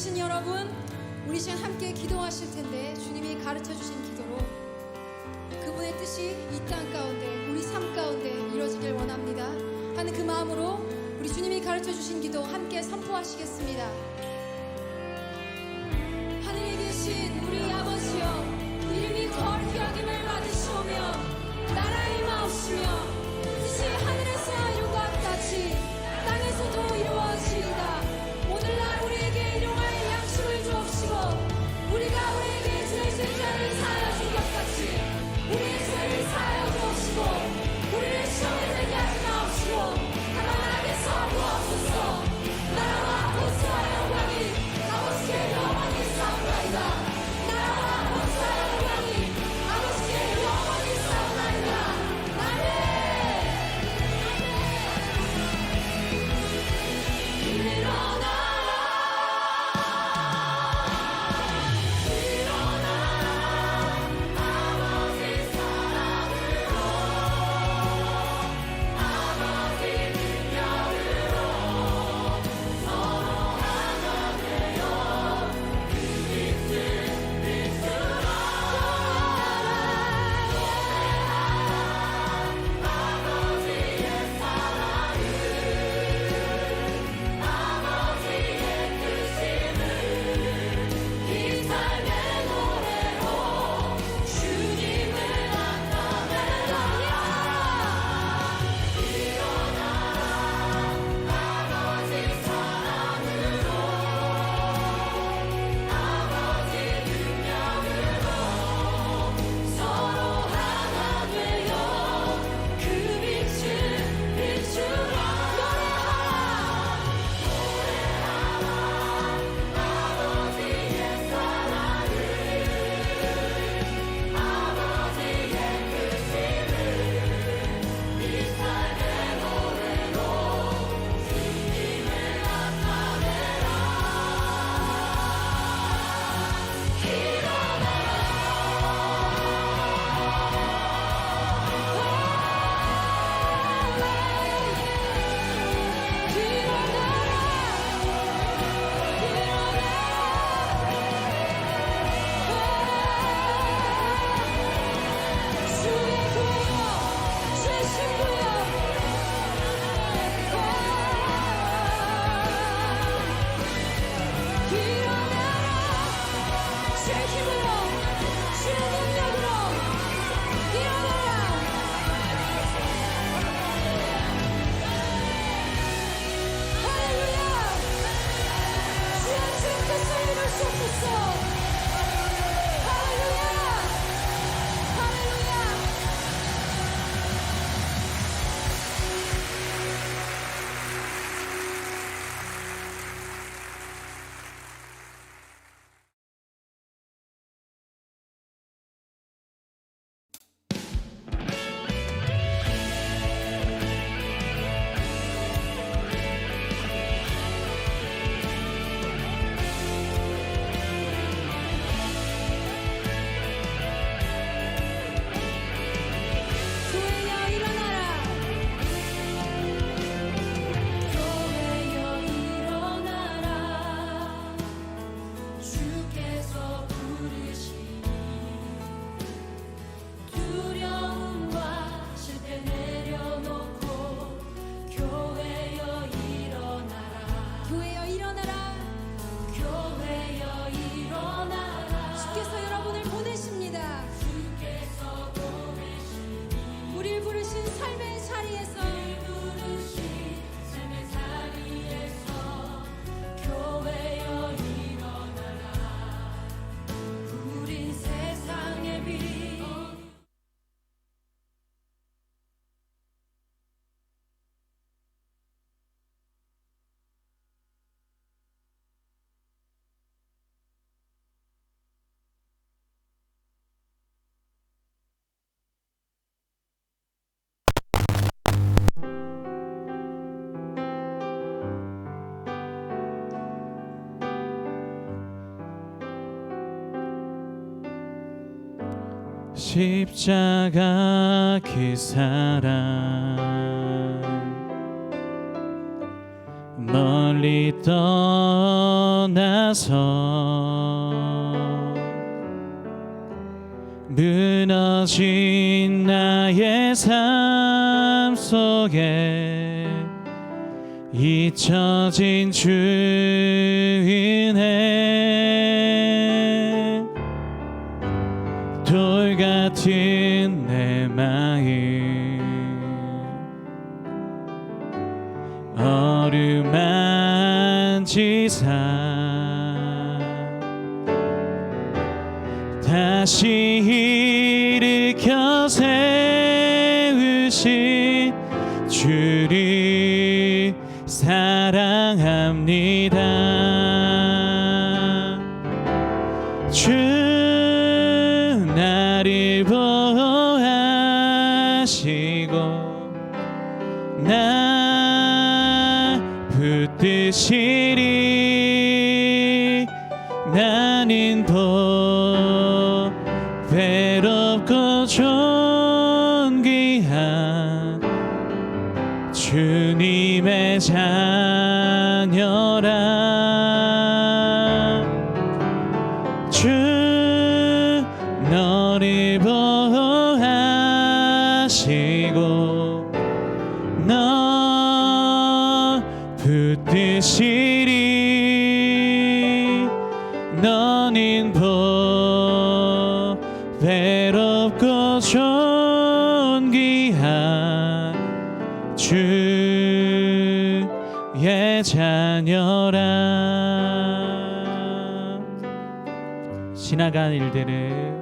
들으신 여러분, 우리 시간 함께 기도하실 텐데 주님이 가르쳐 주신 기도로 그분의 뜻이 이 땅 가운데 우리 삶 가운데 이루어지길 원합니다 하는 그 마음으로 우리 주님이 가르쳐 주신 기도 함께 선포하시겠습니다. 하늘에 계신 우리 아버지여, 이름이 거룩히 여김을 받으시오며 나라의 임하옵시며 뜻이 하늘에서 이룬 것 같이 땅에서도 이루어지이다. 오늘날 우리에게 일용할 양식을 주옵시고 우리가 우리에게 죄 지은 자를 사하여 준 것 같이 우리의 죄를 사하여 주옵시고 우리를 시험에 들게 하지 마옵시고 다만 악에서 구하옵소서. 나라와 권세와 영광이 아버지께 영원히 싸우나이다. 나라와 권세와 영광이 아버지께 영원히 싸우나이다. 아멘. 십자가 그 사랑 멀리 떠나서 무너진 나의 삶 속에 잊혀진 주 은혜 돌 같은 내 마음 어루만지사 다시 일으켜 세우신 주를 사랑합니다. 주 나를 보호하시고 나 붙드시리. 나는 외롭고 존귀한 주님의 자녀라. 주 너를 보호하시고 너 붙드시리. 너는 외롭고 존귀한 주의 자녀라. 지나간 일들을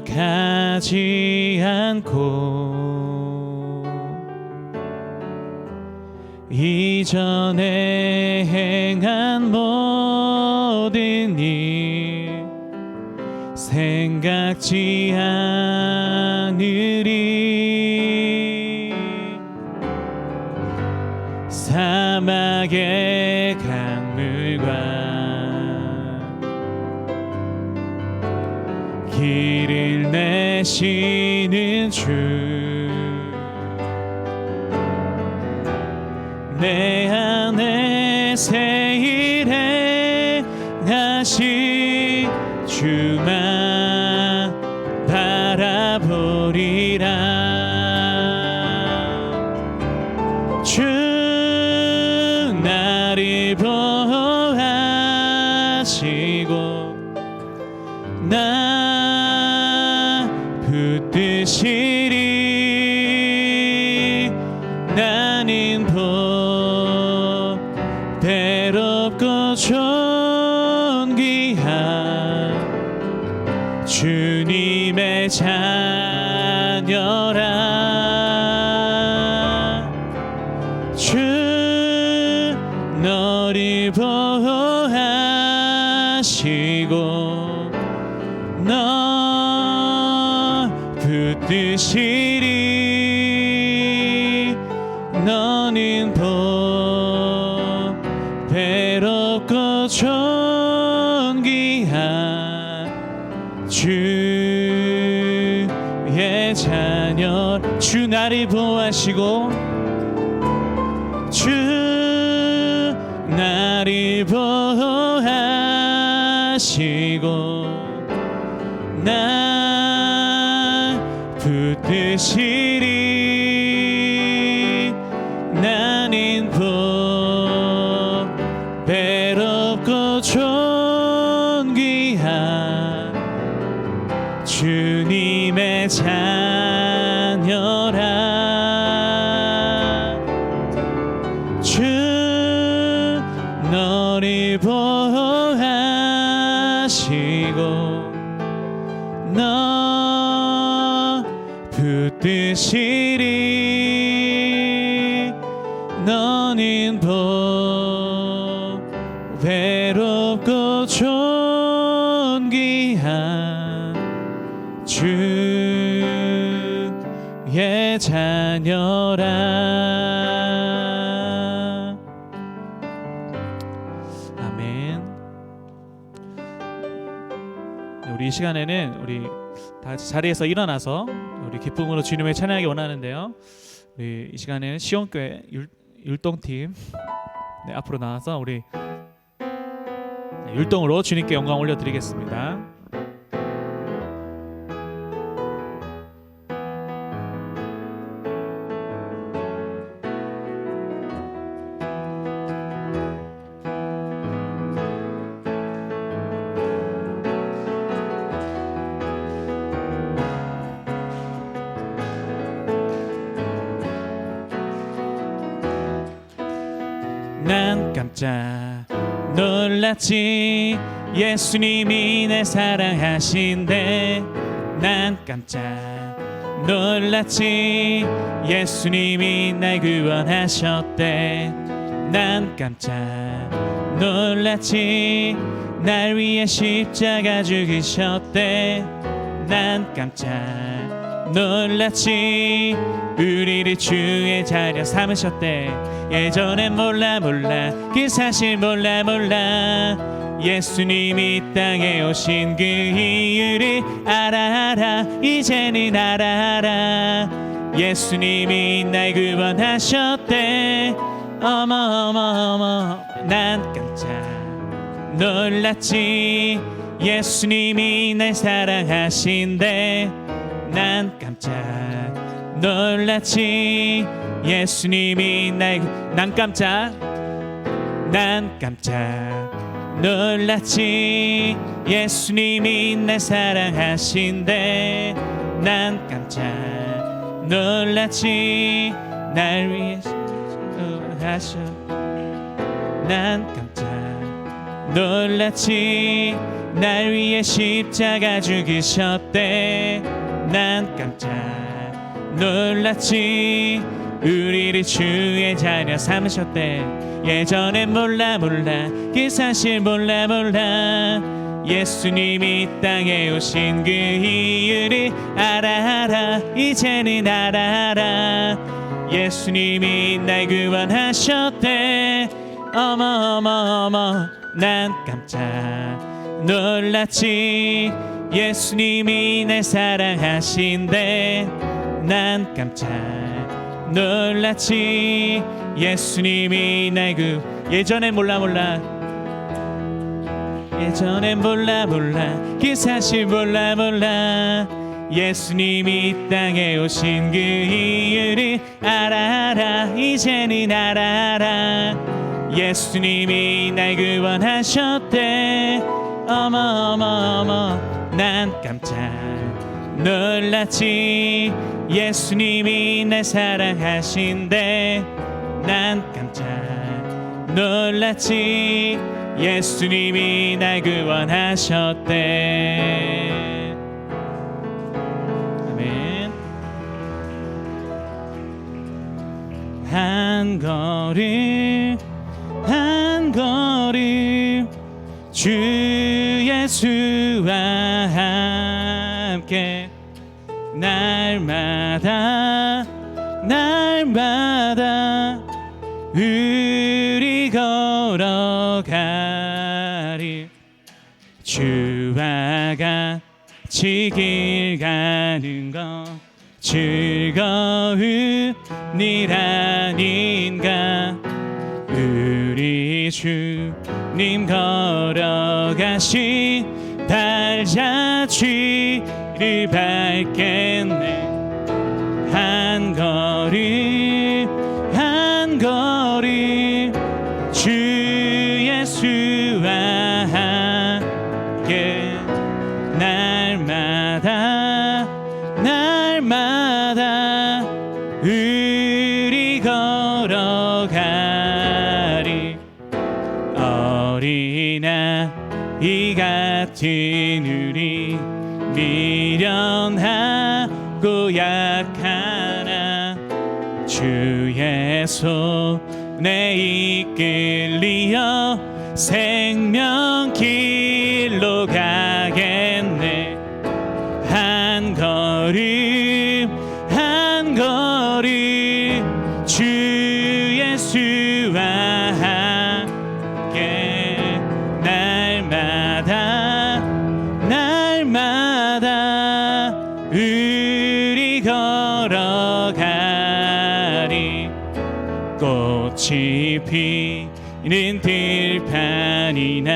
기억하지 않고 이전에 행한 모든 일 생각지 않으리. 사막의 강물과 길을 내시는 주 내 안에 새 일에 다시 주만 바라보리라. 주 나를 보호하시고 나 붙드시리. 나는 외롭고 존귀한 주님의 자녀라. 주 너를 보호하시고 너 붙드시리. 너는 외롭고 존귀한 주의 자녀. 주 나를 보호하시고 주 나를 보호하시고 나 붙드시리. 나는 외롭고 존귀한 주님의 자녀라. 주 너를 보호하시고 너 붙드시리. 너는 외롭고 존귀한 주의 자녀라. 아멘. 이 시간에는 우리 다 같이 자리에서 일어나서 우리 기쁨으로 주님을 찬양하기 원하는데요. 우리 이 시간에는 시온교회 율동팀 앞으로 나와서 우리 율동으로 주님께 영광 올려드리겠습니다. 난 깜짝 놀랐지 예수님이 날 사랑하신대. 난 깜짝 놀랐지 예수님이 날 구원하셨대. 난 깜짝 놀랐지 날 위해 십자가 죽으셨대. 난 깜짝 놀랐지 우리를 주의 자녀 삼으셨대. 예전엔 몰라 그 사실 몰라 예수님이 땅에 오신 그 이유를 알아 이제는 알아 예수님이 날 구원하셨대. 어머 난 깜짝 놀랐지 예수님이 날 사랑하신대. 난 깜짝 놀랐지 예수님이 난 깜짝 놀랐지 예수님이 날 사랑하신대. 난 깜짝 놀랐지 날 위해 하셔. 난 깜짝 놀랐지 날 위해 십자가 죽으셨대. 난 깜짝 놀랐지 우리를 주의 자녀 삼으셨대. 예전엔 몰라 그 사실 몰라 예수님이 땅에 오신 그 이유를 알아 이제는 알아 예수님이 날 구원하셨대. 어머 난 깜짝 놀랐지 예수님이 날 사랑하신대. 난 깜짝 놀랐지 예수님이 날 예전엔 몰라 그 사실 몰라 예수님이 땅에 오신 그 이유를 알아 이제는 알아 예수님이 날 구원하셨대. 어머 난 깜짝 놀랐지 예수님이 날 사랑하신대. 난 깜짝 놀랐지 예수님이 날 구원하셨대. 아멘. 한 걸음 주 예수와 함께 날마다 우리 걸어가리. 주와 같이 길 가는 것 즐거운 일 아닌가. 우리 주님 걸어가신 발자취를 밟겠네. 한 걸음 주 예수와 함께 날마다 우리 걸어가리. 어린아이 같은 우리 미련하고 약하나 주의 손에 이끌리어 생명길로 가겠네. 한 걸음 주 예수와 함께 날마다 꽃이 피는 들판이나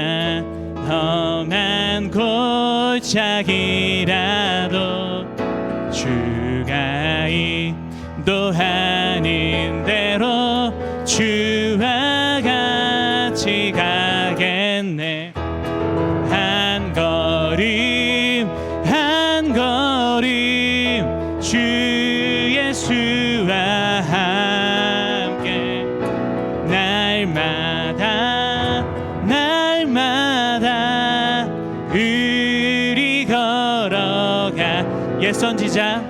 험한 골짜기라도 주가 인도하는 대로 주와 같이 가겠네. 한 걸음 한 걸음 주 예수와 함께 날마다 우리 걸어가. 옛 선지자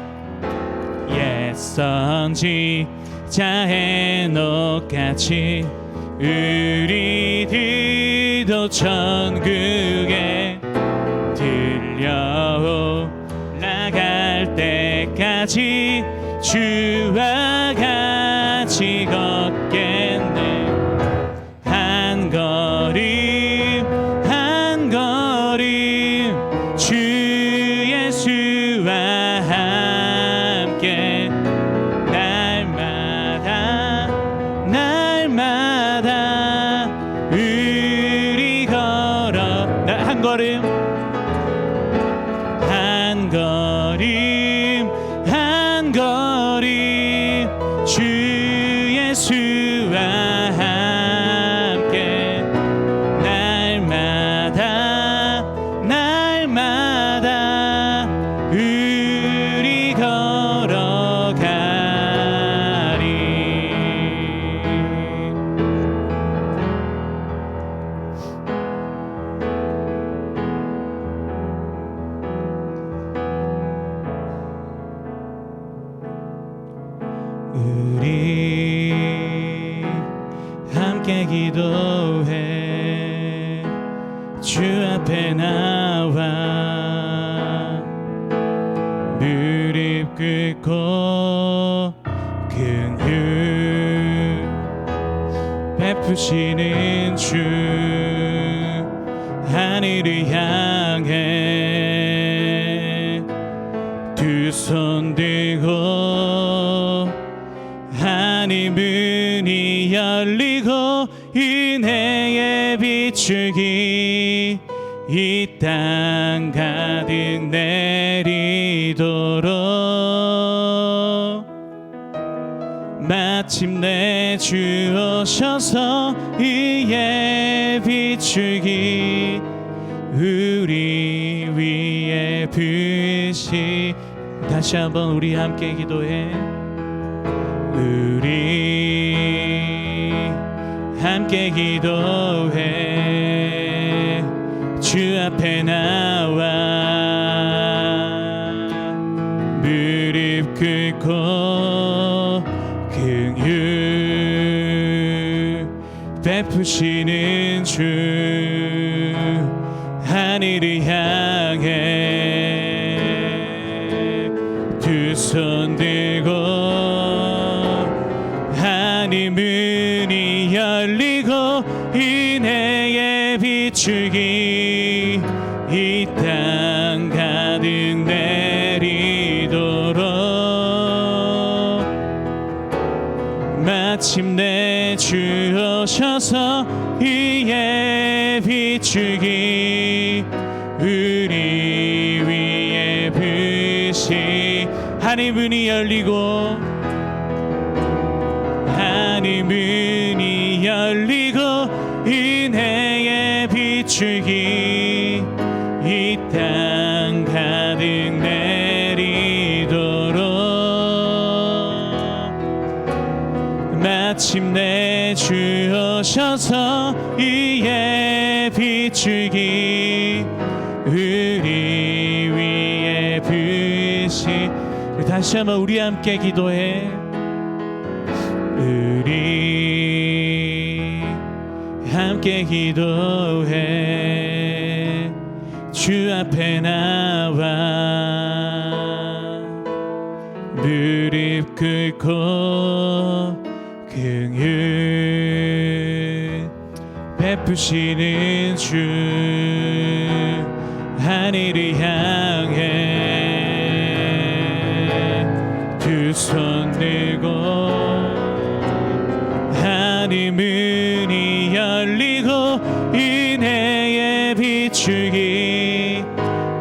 해녹같이 우리들도 천국에 들려올라갈 때까지 주와 같이 걷겠네. 한 걸음 한 걸음 주 예수와 함께 날마다 우리 걸어. 한 걸음 한 걸음 한 걸음 주 예수와 함께 날마다 우리 걸어가리. 우리 함께 기도해. 주 앞에 나와 무릎 꿇고 긍휼 베푸시는 주 하늘을 향해 두 손 들고 하늘 문이 열리고 은혜의 비추기 이 땅 가득 내리도록 마침내 주 오셔서 이의 비추기 우리 위에 부으시. 다시 한번 우리 함께 기도해. 우리 함께 기도해. 주 앞에 나와 무릎 꿇고 긍휼 베푸시는 주 하늘을 향해 두 손 들고 하늘 문이 열리고 은혜의 비추기 이 땅 가득 내리도록 마침내 주 오셔서 이의 비추기 우리 위에 부으시. 하늘 문이 열리고 하늘 문이 열리고 은혜의 비추기 이 땅 가득 내리도록 마침내 주 오셔서 이의 비추기 우리 위에 부으시. 다시 한번 우리 함께 기도해. 우리 함께 기도해. 주 앞에 나와 무릎 꿇고 긍휼 베푸시는 주 하늘을 향해 두 손 들고 하늘 문이 열리고 은혜의 비추기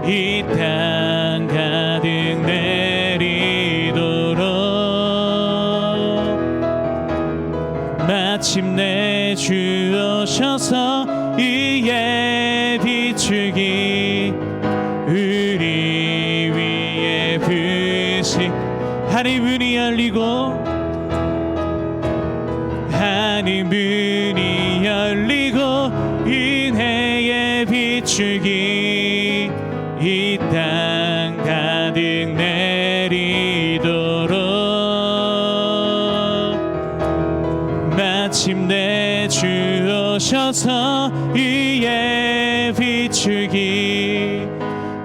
이 땅 가득 내리도록 마침내 주 오셔서 이에 비추기 우리 위에 부시 하늘 문이 열리고 하늘 문이 열리고 은혜의 비추기 이 땅 가득 내리도록 마침내 주 오셔서 이에 비추기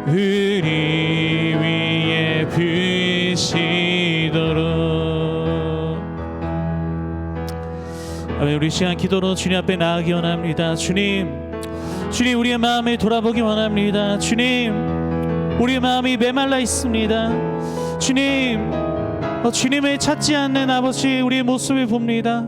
우리 위에 부시도록. 아멘. 우리 시간 기도로 주님 앞에 나아가기 원합니다. 주님 우리의 마음을 돌아보기 원합니다. 주님 우리의 마음이 메말라 있습니다. 주님을 찾지 않는 아버지 우리의 모습을 봅니다.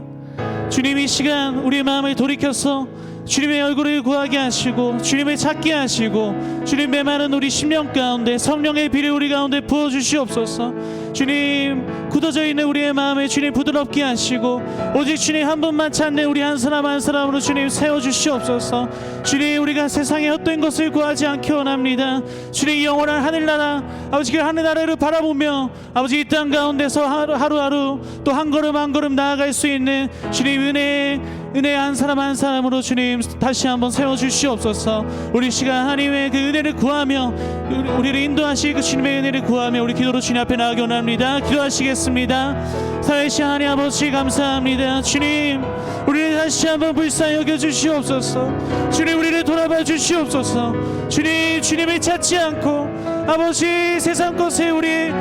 주님 이 시간 우리의 마음을 돌이켜서 주님의 얼굴을 구하게 하시고 주님을 찾게 하시고 주님 메마른 우리 심령 가운데 성령의 비를 우리 가운데 부어주시옵소서. 주님 굳어져 있는 우리의 마음을 주님 부드럽게 하시고 오직 주님 한 분만 찾는 우리 한 사람 한 사람으로 주님 세워주시옵소서. 주님 우리가 세상의 헛된 것을 구하지 않기 원합니다. 주님 영원한 하늘나라 아버지 그 하늘나라를 바라보며 아버지 이 땅 가운데서 하루하루 또 한 걸음 한 걸음 나아갈 수 있는 주님 은혜 한 사람 한 사람으로 주님 다시 한번 세워주시옵소서. 우리 시간 하나님의 그 은혜를 구하며 우리를 인도하시 그 주님의 은혜를 구하며 우리 기도로 주님 앞에 나아가기 원합니다. 기도하시겠습니다. 살아계신 하나님 아버지 감사합니다. 주님 우리를 다시 한번 불쌍히 여겨주시옵소서. 주님 우리를 돌아봐 주시옵소서. 주님을 찾지 않고 아버지 세상 것에 우리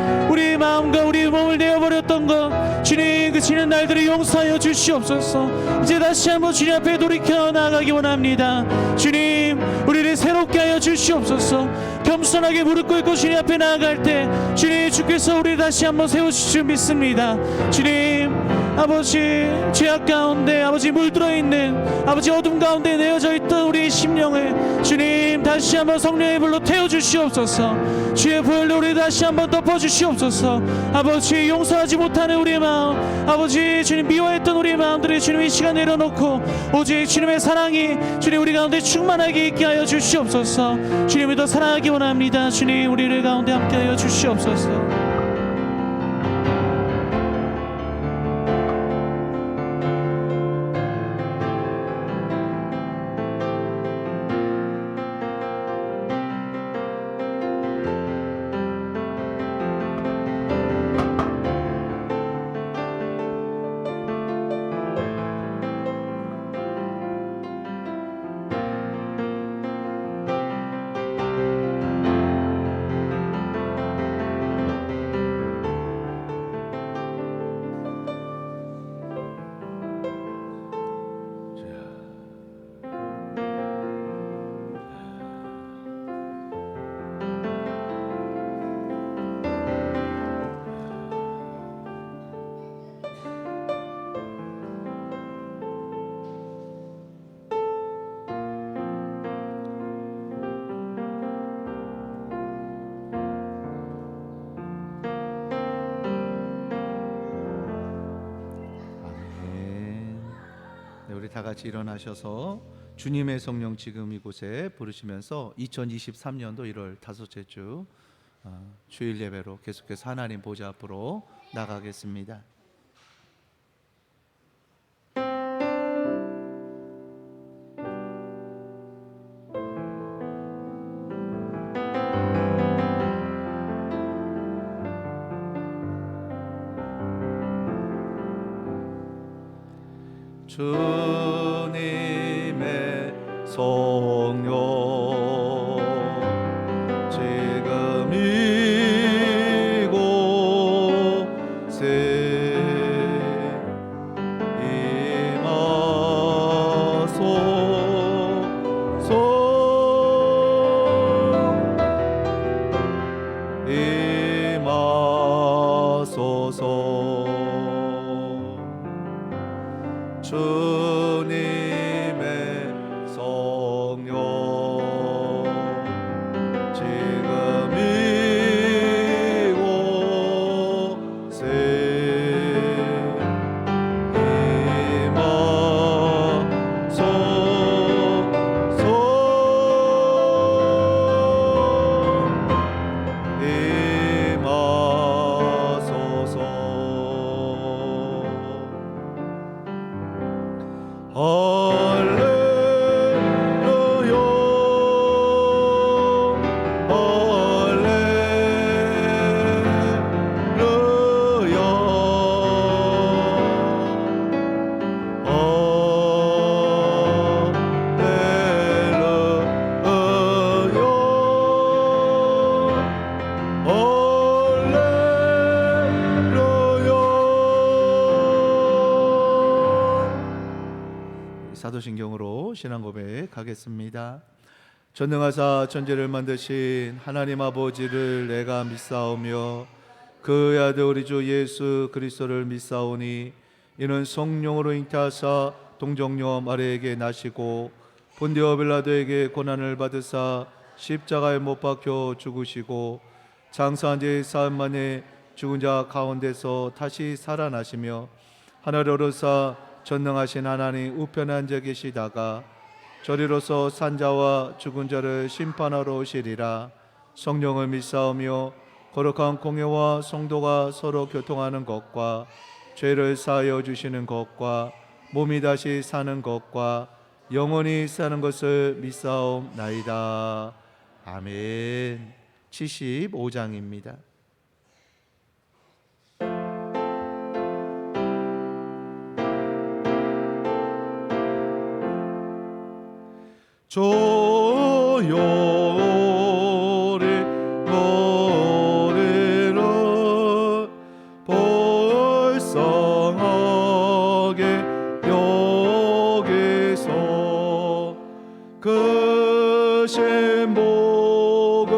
마음과 우리 몸을 내어버렸던 것 주님 그 지난 날들을 용서하여 주시옵소서. 이제 다시 한번 주님 앞에 돌이켜 나아가기 원합니다. 주님 우리를 새롭게 하여 주시옵소서. 겸손하게 무릎 꿇고 주님 앞에 나아갈 때 주께서 우리를 다시 한번 세우실 줄 믿습니다. 주님 아버지 죄악 가운데 아버지 물들어 있는 아버지 어둠 가운데 내어져 있던 우리의 심령을 주님 다시 한번 성령의 불로 태워 주시옵소서. 주의 보혈로 우리 다시 한번 덮어 주시옵소서. 아버지 용서하지 못하는 우리의 마음 아버지 주님 미워했던 우리의 마음들을 주님 이 시간 내려놓고 오직 주님의 사랑이 주님 우리 가운데 충만하게 있게 하여 주시옵소서. 주님을 더 사랑하기 원합니다. 주님 우리를 가운데 함께 하여 주시옵소서. 우리 다 같이 일어나셔서 주님의 성령 지금 이곳에 부르시면서 2023년도 1월 다섯째 주 주일 예배로 계속해서 하나님 보좌 앞으로 나가겠습니다. 주님의 성령 지금 이곳에 임하소서. 주 주님의 성령 지금 이곳에 사도신경으로 신앙 고백하겠습니다. 전능하사 천지를 만드신 하나님 아버지를 내가 믿사오며 그 아들 우리 주 예수 그리스도를 믿사오니 이는 성령으로 잉태하사 동정녀 마리아에게 나시고 본디오 빌라도에게 고난을 받으사 십자가에 못 박혀 죽으시고 장사한 지 사흘 만에 죽은 자 가운데서 다시 살아나시며 하늘에 오르사 전능하신 하나님 우편에 앉아 계시다가 저리로서 산자와 죽은 자를 심판하러 오시리라. 성령을 믿사오며 거룩한 공예와 성도가 서로 교통하는 것과 죄를 사하여 주시는 것과 몸이 다시 사는 것과 영원히 사는 것을 믿사옵나이다. 아멘. 75장입니다. 조용히 노래를 불쌍하게 여기서 그 신복을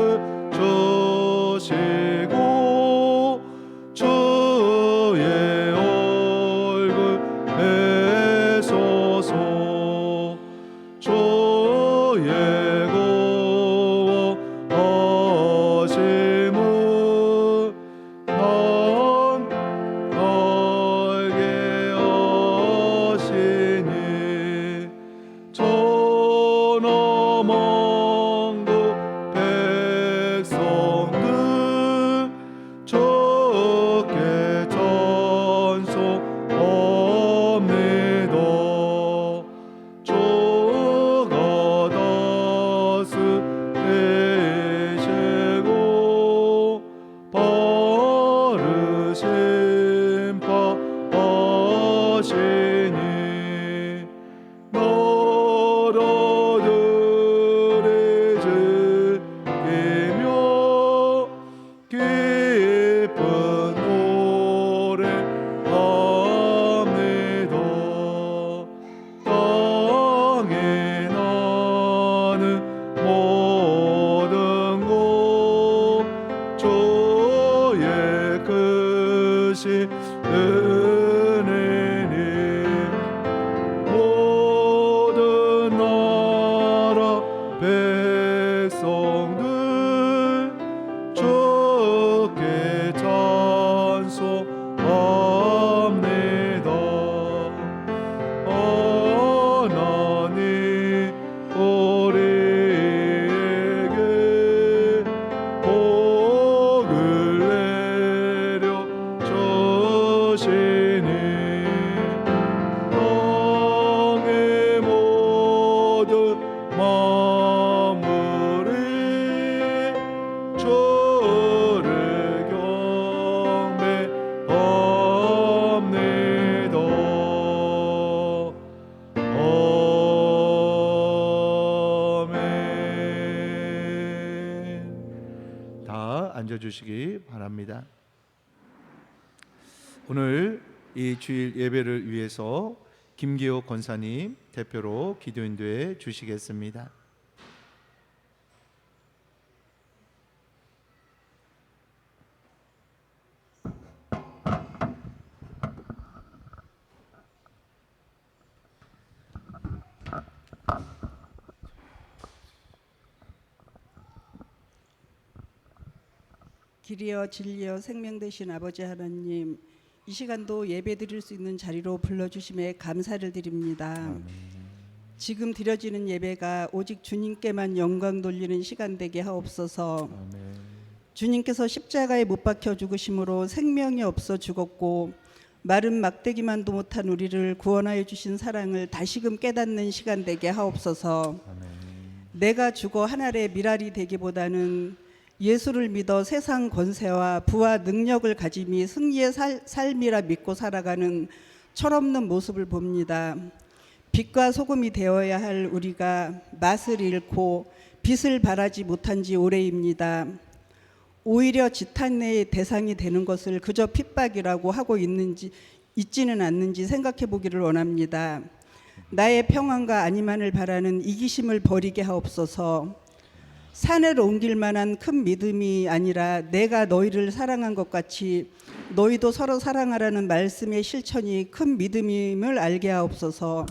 주시고 주의 얼굴 뵈소서. 예고하심은 난 알게 하시니 천하만국 백성들 주께 찬송합니다. 주가 다스리시고 바르신 바 하시니 나라들이 즐기며 기쁜 노래합니다. 땅에 나는 모든 곳 주의 크신 은혜니 모든 나라 백성들 주께 찬송합니다. 하나님 우리에게 복을 내려 주시니 땅의 모든 만물이 주를 경배합니다. 아멘. 다 앉아주시기 바랍니다. 오늘 이 주일 예배를 위해서 김기호 권사님 대표로 기도인도해 주시겠습니다. 길이여 진리여 생명 되신 아버지 하나님, 이 시간도 예배 드릴 수 있는 자리로 불러주심에 감사를 드립니다. 지금 드려지는 예배가 오직 주님께만 영광 돌리는 시간 되게 하옵소서. 주님께서 십자가에 못 박혀 죽으심으로 생명이 없어 죽었고 마른 막대기만도 못한 우리를 구원하여 주신 사랑을 다시금 깨닫는 시간 되게 하옵소서. 내가 죽어 하늘의 미랄이 되기보다는 예수를 믿어 세상 권세와 부와 능력을 가짐이 승리의 삶이라 믿고 살아가는 철없는 모습을 봅니다. 빛과 소금이 되어야 할 우리가 맛을 잃고 빛을 발하지 못한 지 오래입니다. 오히려 지탄의 대상이 되는 것을 그저 핍박이라고 하고 있지는 않는지 생각해 보기를 원합니다. 나의 평안과 안위만을 바라는 이기심을 버리게 하옵소서. 산을 옮길 만한 큰 믿음이 아니라 내가 너희를 사랑한 것 같이 너희도 서로 사랑하라는 말씀의 실천이 큰 믿음임을 알게 하옵소서.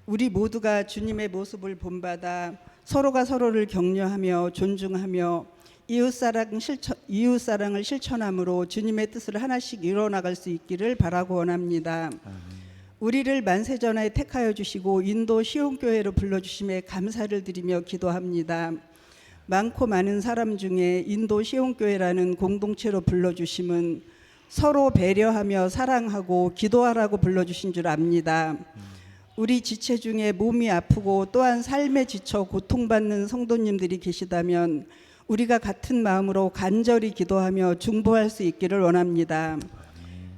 우리 모두가 주님의 모습을 본받아 서로가 서로를 격려하며 존중하며 이웃사랑을 실천함으로 주님의 뜻을 하나씩 이뤄나갈 수 있기를 바라고 원합니다. 우리를 만세전하에 택하여 주시고 인도 시온교회로 불러주심에 감사를 드리며 기도합니다. 많고 많은 사람 중에 인도 시온교회라는 공동체로 불러주심은 서로 배려하며 사랑하고 기도하라고 불러주신 줄 압니다. 우리 지체 중에 몸이 아프고 또한 삶에 지쳐 고통받는 성도님들이 계시다면 우리가 같은 마음으로 간절히 기도하며 중보할 수 있기를 원합니다.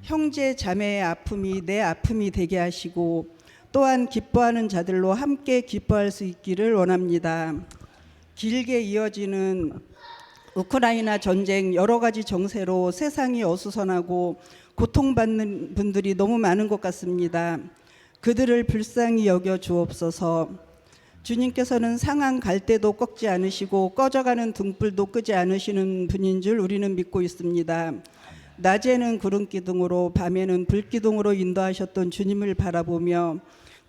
형제 자매의 아픔이 내 아픔이 되게 하시고 또한 기뻐하는 자들로 함께 기뻐할 수 있기를 원합니다. 길게 이어지는 우크라이나 전쟁 여러 가지 정세로 세상이 어수선하고 고통받는 분들이 너무 많은 것 같습니다. 그들을 불쌍히 여겨 주옵소서. 주님께서는 상한 갈대도 꺾지 않으시고 꺼져가는 등불도 끄지 않으시는 분인 줄 우리는 믿고 있습니다. 낮에는 구름 기둥으로 밤에는 불 기둥으로 인도하셨던 주님을 바라보며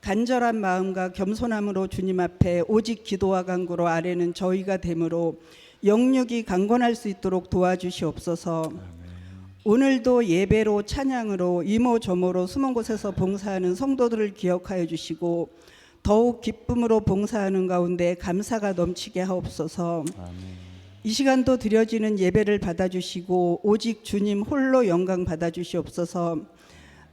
간절한 마음과 겸손함으로 주님 앞에 오직 기도와 간구로 아뢰는 저희가 되므로 영육이 강건할 수 있도록 도와주시옵소서. 오늘도 예배로 찬양으로 이모저모로 숨은 곳에서 봉사하는 성도들을 기억하여 주시고 더욱 기쁨으로 봉사하는 가운데 감사가 넘치게 하옵소서. 이 시간도 드려지는 예배를 받아주시고 오직 주님 홀로 영광 받아주시옵소서.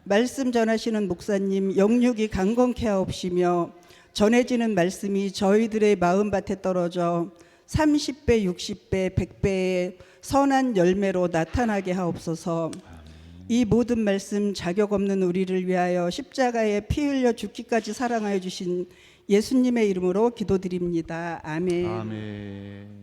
말씀 전하시는 목사님 영육이 강건케 하옵시며 전해지는 말씀이 저희들의 마음밭에 떨어져 30배, 60배, 100배의 선한 열매로 나타나게 하옵소서. 이 모든 말씀 자격 없는 우리를 위하여 십자가에 피 흘려 죽기까지 사랑하여 주신 예수님의 이름으로 기도드립니다. 아멘. 아멘.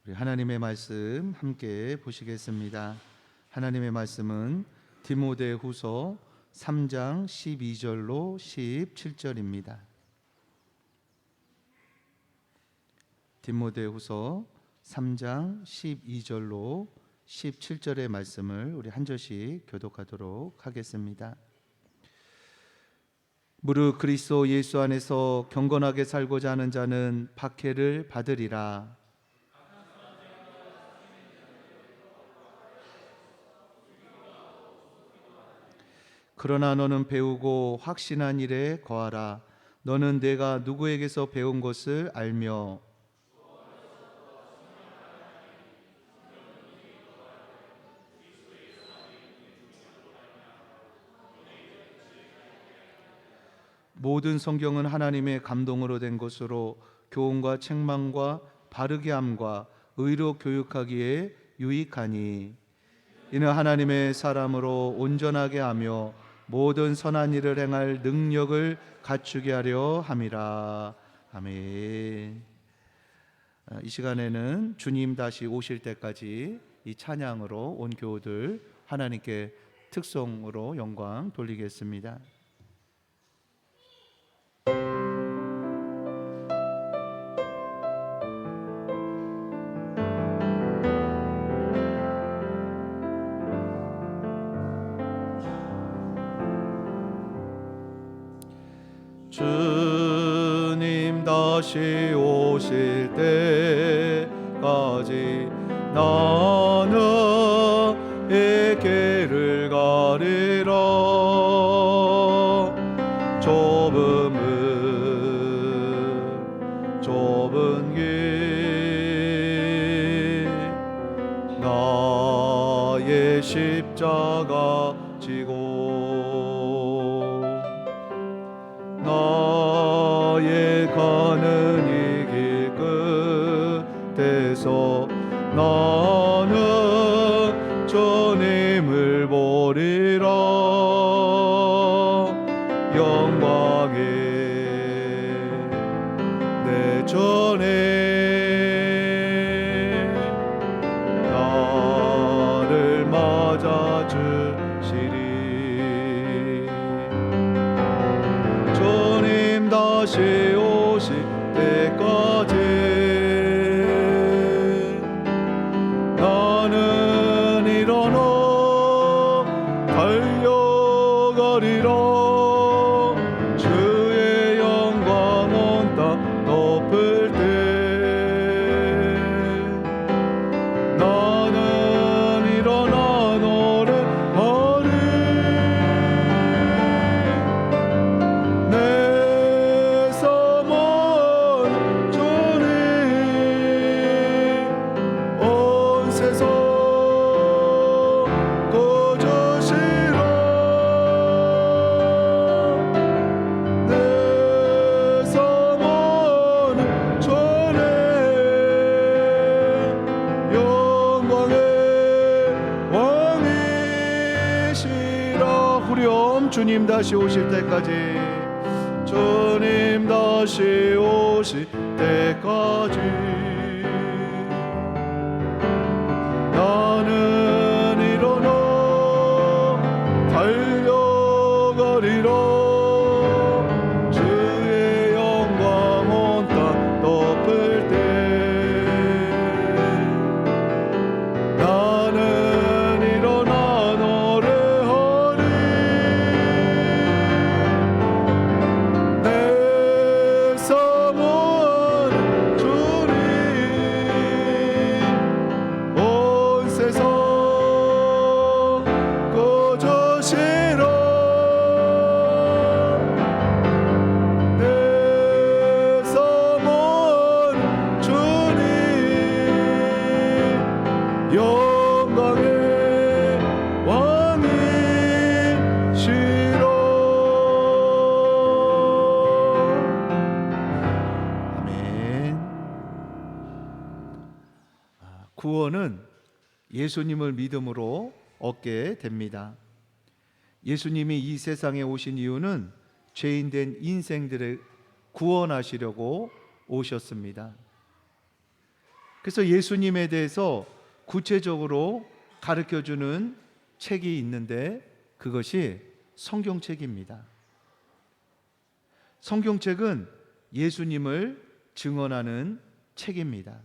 우리 하나님의 말씀 함께 보시겠습니다. 하나님의 말씀은 디모데후서 3장 12절로 17절입니다. 디모데후서 3장 12절로 17절의 말씀을 우리 한 절씩 교독하도록 하겠습니다. 무릇 그리스도 예수 안에서 경건하게 살고자 하는 자는 박해를 받으리라. 그러나 너는 배우고 확신한 일에 거하라. 너는 내가 누구에게서 배운 것을 알며 모든 성경은 하나님의 감동으로 된 것으로 교훈과 책망과 바르게 함과 의로 교육하기에 유익하니 이는 하나님의 사람으로 온전하게 하며 모든 선한 일을 행할 능력을 갖추게 하려 함이라. 아멘. 이 시간에는 주님 다시 오실 때까지 이 찬양으로 온 교우들 하나님께 특송으로 영광 돌리겠습니다. 주님 다시 오실 때까지 나는 이 길을 가리라. 좁은 길 나의 십자가 지고 나의 가는 이 길 끝에서 나는 주님을 보리라. 영광에 내 주님 나를 맞아주시리. 주님 다시 오실 때까지 나는 일어나 달려가리라. 주의 영광 온 땅 덮을 때 나는 일어나 너를 하리. 내 삶은 주님 온 세상 거저시라. 내 삶은 주님 영광의 왕이시라. 후렴 주님 다시 오실 때까지 주님 다시 오실 때까지 나는 일어나 달려가리라. 주의 영광 온 땅 덮을 때 나는 일어나 너를 하리. 내 삶은 주님 온 세상 거저시라. 내 삶은 주님 영광의 왕이시라. 아멘. 구원은 예수님을 믿음으로 얻게 됩니다. 예수님이 이 세상에 오신 이유는 죄인된 인생들을 구원하시려고 오셨습니다. 그래서 예수님에 대해서 구체적으로 가르쳐주는 책이 있는데 그것이 성경책입니다. 성경책은 예수님을 증언하는 책입니다.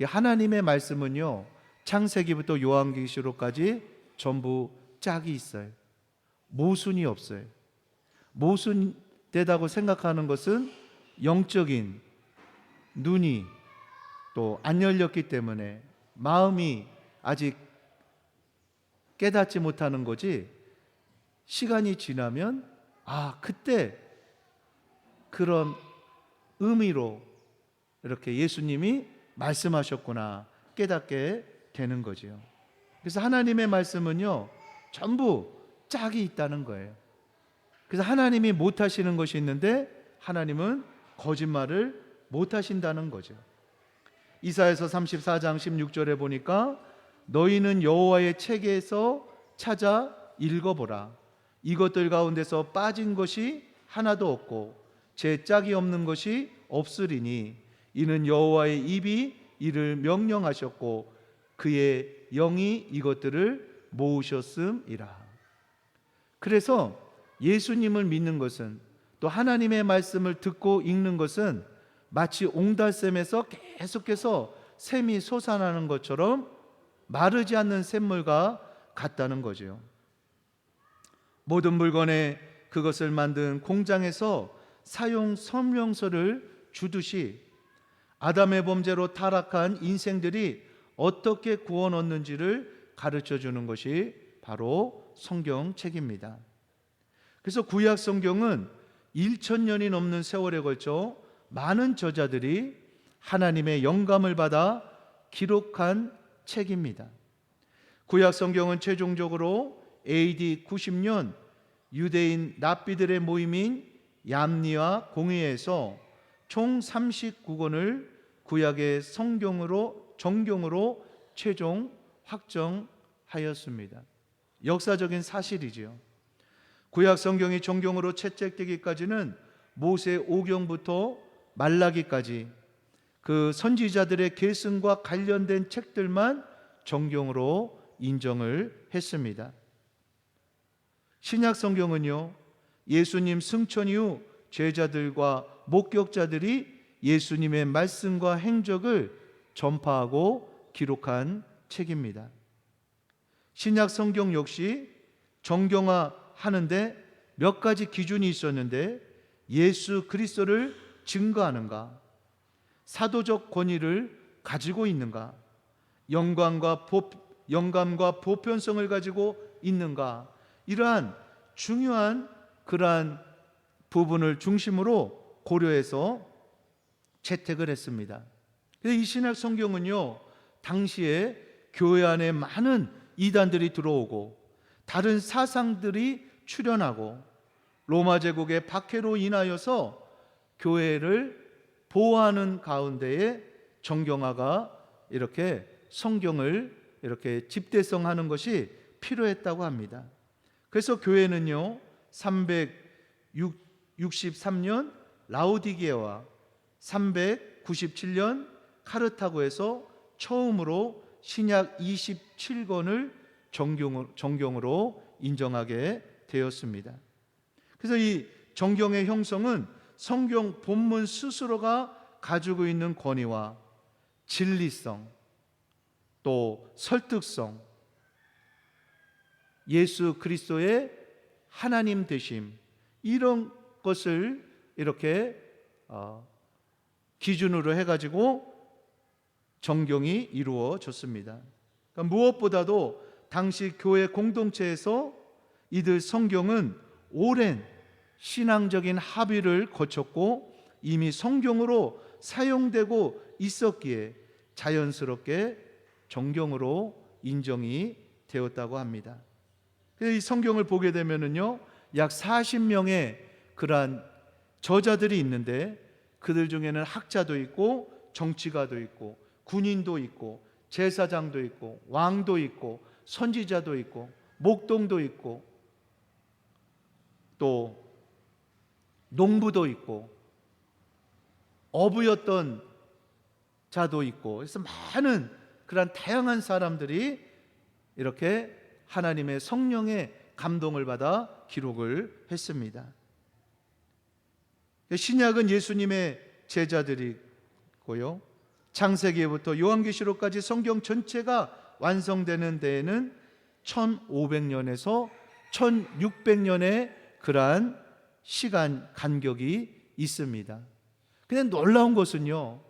하나님의 말씀은요, 창세기부터 요한계시록까지 전부 짝이 있어요. 모순이 없어요. 모순되다고 생각하는 것은 영적인 눈이 또 안 열렸기 때문에 마음이 아직 깨닫지 못하는 거지, 시간이 지나면 그때 그런 의미로 이렇게 예수님이 말씀하셨구나 깨닫게 되는 거지요. 그래서 하나님의 말씀은요 전부 짝이 있다는 거예요. 그래서 하나님이 못하시는 것이 있는데 하나님은 거짓말을 못하신다는 거죠. 이사야서 34장 16절에 보니까 너희는 여호와의 책에서 찾아 읽어보라. 이것들 가운데서 빠진 것이 하나도 없고 제 짝이 없는 것이 없으리니 이는 여호와의 입이 이를 명령하셨고 그의 영이 이것들을 모으셨음이라. 그래서 예수님을 믿는 것은, 또 하나님의 말씀을 듣고 읽는 것은 마치 옹달샘에서 계속해서 샘이 솟아나는 것처럼 마르지 않는 샘물과 같다는 거죠. 모든 물건에 그것을 만든 공장에서 사용 설명서를 주듯이 아담의 범죄로 타락한 인생들이 어떻게 구원 얻는지를 가르쳐 주는 것이 바로 성경책입니다. 그래서 구약 성경은 1000년이 넘는 세월에 걸쳐 많은 저자들이 하나님의 영감을 받아 기록한 책입니다. 구약 성경은 최종적으로 AD 90년 유대인 랍비들의 모임인 얌니와 공회에서 총 39권을 구약의 정경으로 최종 확정하였습니다. 역사적인 사실이지요. 구약 성경이 정경으로 채택되기까지는 모세 오경부터 말라기까지 그 선지자들의 계승과 관련된 책들만 정경으로 인정을 했습니다. 신약 성경은요, 예수님 승천 이후 제자들과 목격자들이 예수님의 말씀과 행적을 전파하고 기록한 책입니다. 신약 성경 역시 정경화하는데 몇 가지 기준이 있었는데, 예수 그리스도를 증거하는가, 사도적 권위를 가지고 있는가, 영감과 보편성을 가지고 있는가, 이러한 중요한 그러한 부분을 중심으로 고려해서 채택을 했습니다. 이 신약 성경은요, 당시에 교회 안에 많은 이단들이 들어오고 다른 사상들이 출현하고 로마 제국의 박해로 인하여서 교회를 보호하는 가운데에 정경화가 이렇게 성경을 이렇게 집대성하는 것이 필요했다고 합니다. 그래서 교회는요, 363년 라오디게와 397년 카르타고에서 처음으로 신약 27권을 정경으로 인정하게 되었습니다. 그래서 이 정경의 형성은 성경 본문 스스로가 가지고 있는 권위와 진리성, 또 설득성, 예수 그리스도의 하나님 되심, 이런 것을 이렇게 기준으로 해가지고 정경이 이루어졌습니다. 그러니까 무엇보다도 당시 교회 공동체에서 이들 성경은 오랜 신앙적인 합의를 거쳤고 이미 성경으로 사용되고 있었기에 자연스럽게 정경으로 인정이 되었다고 합니다. 이 성경을 보게 되면은요, 약 40명의 그러한 저자들이 있는데 그들 중에는 학자도 있고 정치가도 있고 군인도 있고 제사장도 있고 왕도 있고 선지자도 있고 목동도 있고 또 농부도 있고 어부였던 자도 있고, 그래서 많은 그런 다양한 사람들이 이렇게 하나님의 성령의 감동을 받아 기록을 했습니다. 신약은 예수님의 제자들이고요, 창세기부터 요한계시록까지 성경 전체가 완성되는 데에는 1500년에서 1600년의 그러한 시간 간격이 있습니다. 근데 놀라운 것은요,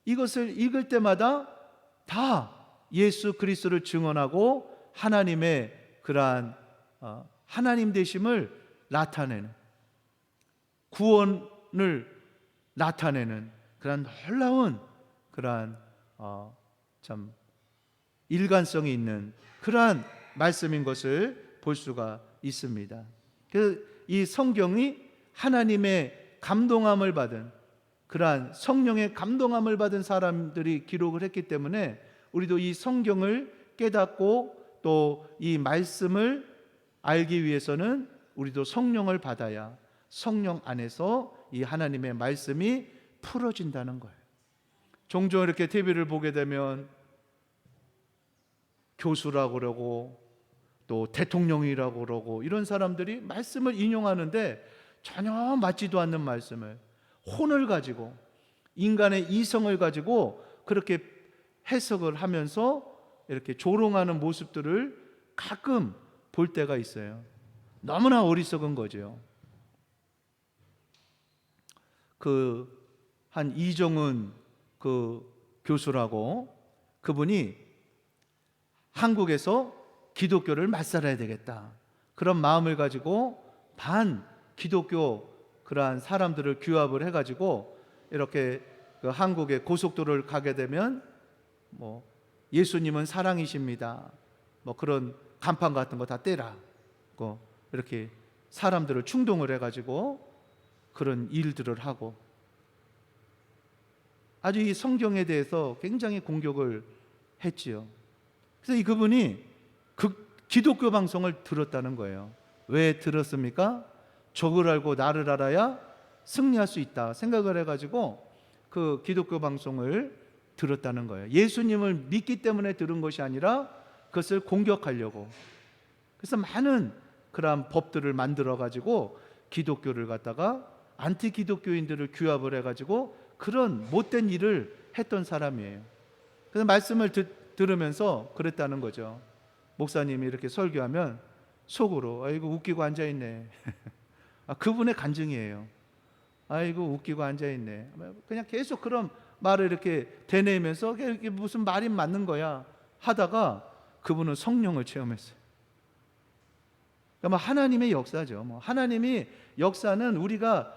이것을 읽을 때마다 다 예수 그리스도를 증언하고 하나님의 그러한 하나님 되심을 나타내는, 구원을 나타내는 그러한 놀라운 그러한 참 일관성이 있는 그러한 말씀인 것을 볼 수가 있습니다. 그래서 이 성경이 하나님의 감동함을 받은, 그러한 성령의 감동함을 받은 사람들이 기록을 했기 때문에 우리도 이 성경을 깨닫고 또 이 말씀을 알기 위해서는 우리도 성령을 받아야 성령 안에서 이 하나님의 말씀이 풀어진다는 거예요. 종종 이렇게 TV를 보게 되면 교수라고 그러고 또 대통령이라고 그러고 이런 사람들이 말씀을 인용하는데 전혀 맞지도 않는 말씀을 혼을 가지고 인간의 이성을 가지고 그렇게 해석을 하면서 이렇게 조롱하는 모습들을 가끔 볼 때가 있어요. 너무나 어리석은 거죠. 한 이정은 교수라고, 그분이 한국에서 기독교를 맞살아야 되겠다 그런 마음을 가지고 반 기독교 그러한 사람들을 규합을 해가지고 이렇게 한국의 고속도로를 가게 되면 예수님은 사랑이십니다 그런 간판 같은 거 다 떼라 이렇게 사람들을 충동을 해가지고 그런 일들을 하고 아주 이 성경에 대해서 굉장히 공격을 했지요. 그래서 그분이 기독교 방송을 들었다는 거예요. 왜 들었습니까? 적을 알고 나를 알아야 승리할 수 있다 생각을 해가지고 그 기독교 방송을 들었다는 거예요. 예수님을 믿기 때문에 들은 것이 아니라 그것을 공격하려고. 그래서 많은 그러한 법들을 만들어 가지고 기독교를 갖다가 안티 기독교인들을 규합을 해가지고 그런 못된 일을 했던 사람이에요. 그래서 말씀을 들으면서 그랬다는 거죠. 목사님이 이렇게 설교하면 속으로 아이고 웃기고 앉아있네. 그분의 간증이에요. 아이고 웃기고 앉아있네. 그냥 계속 그런 말을 이렇게 되뇌면서 이게 무슨 말이 맞는 거야 하다가 그분은 성령을 체험했어요. 그러니까 하나님의 역사죠. 하나님이 역사는 우리가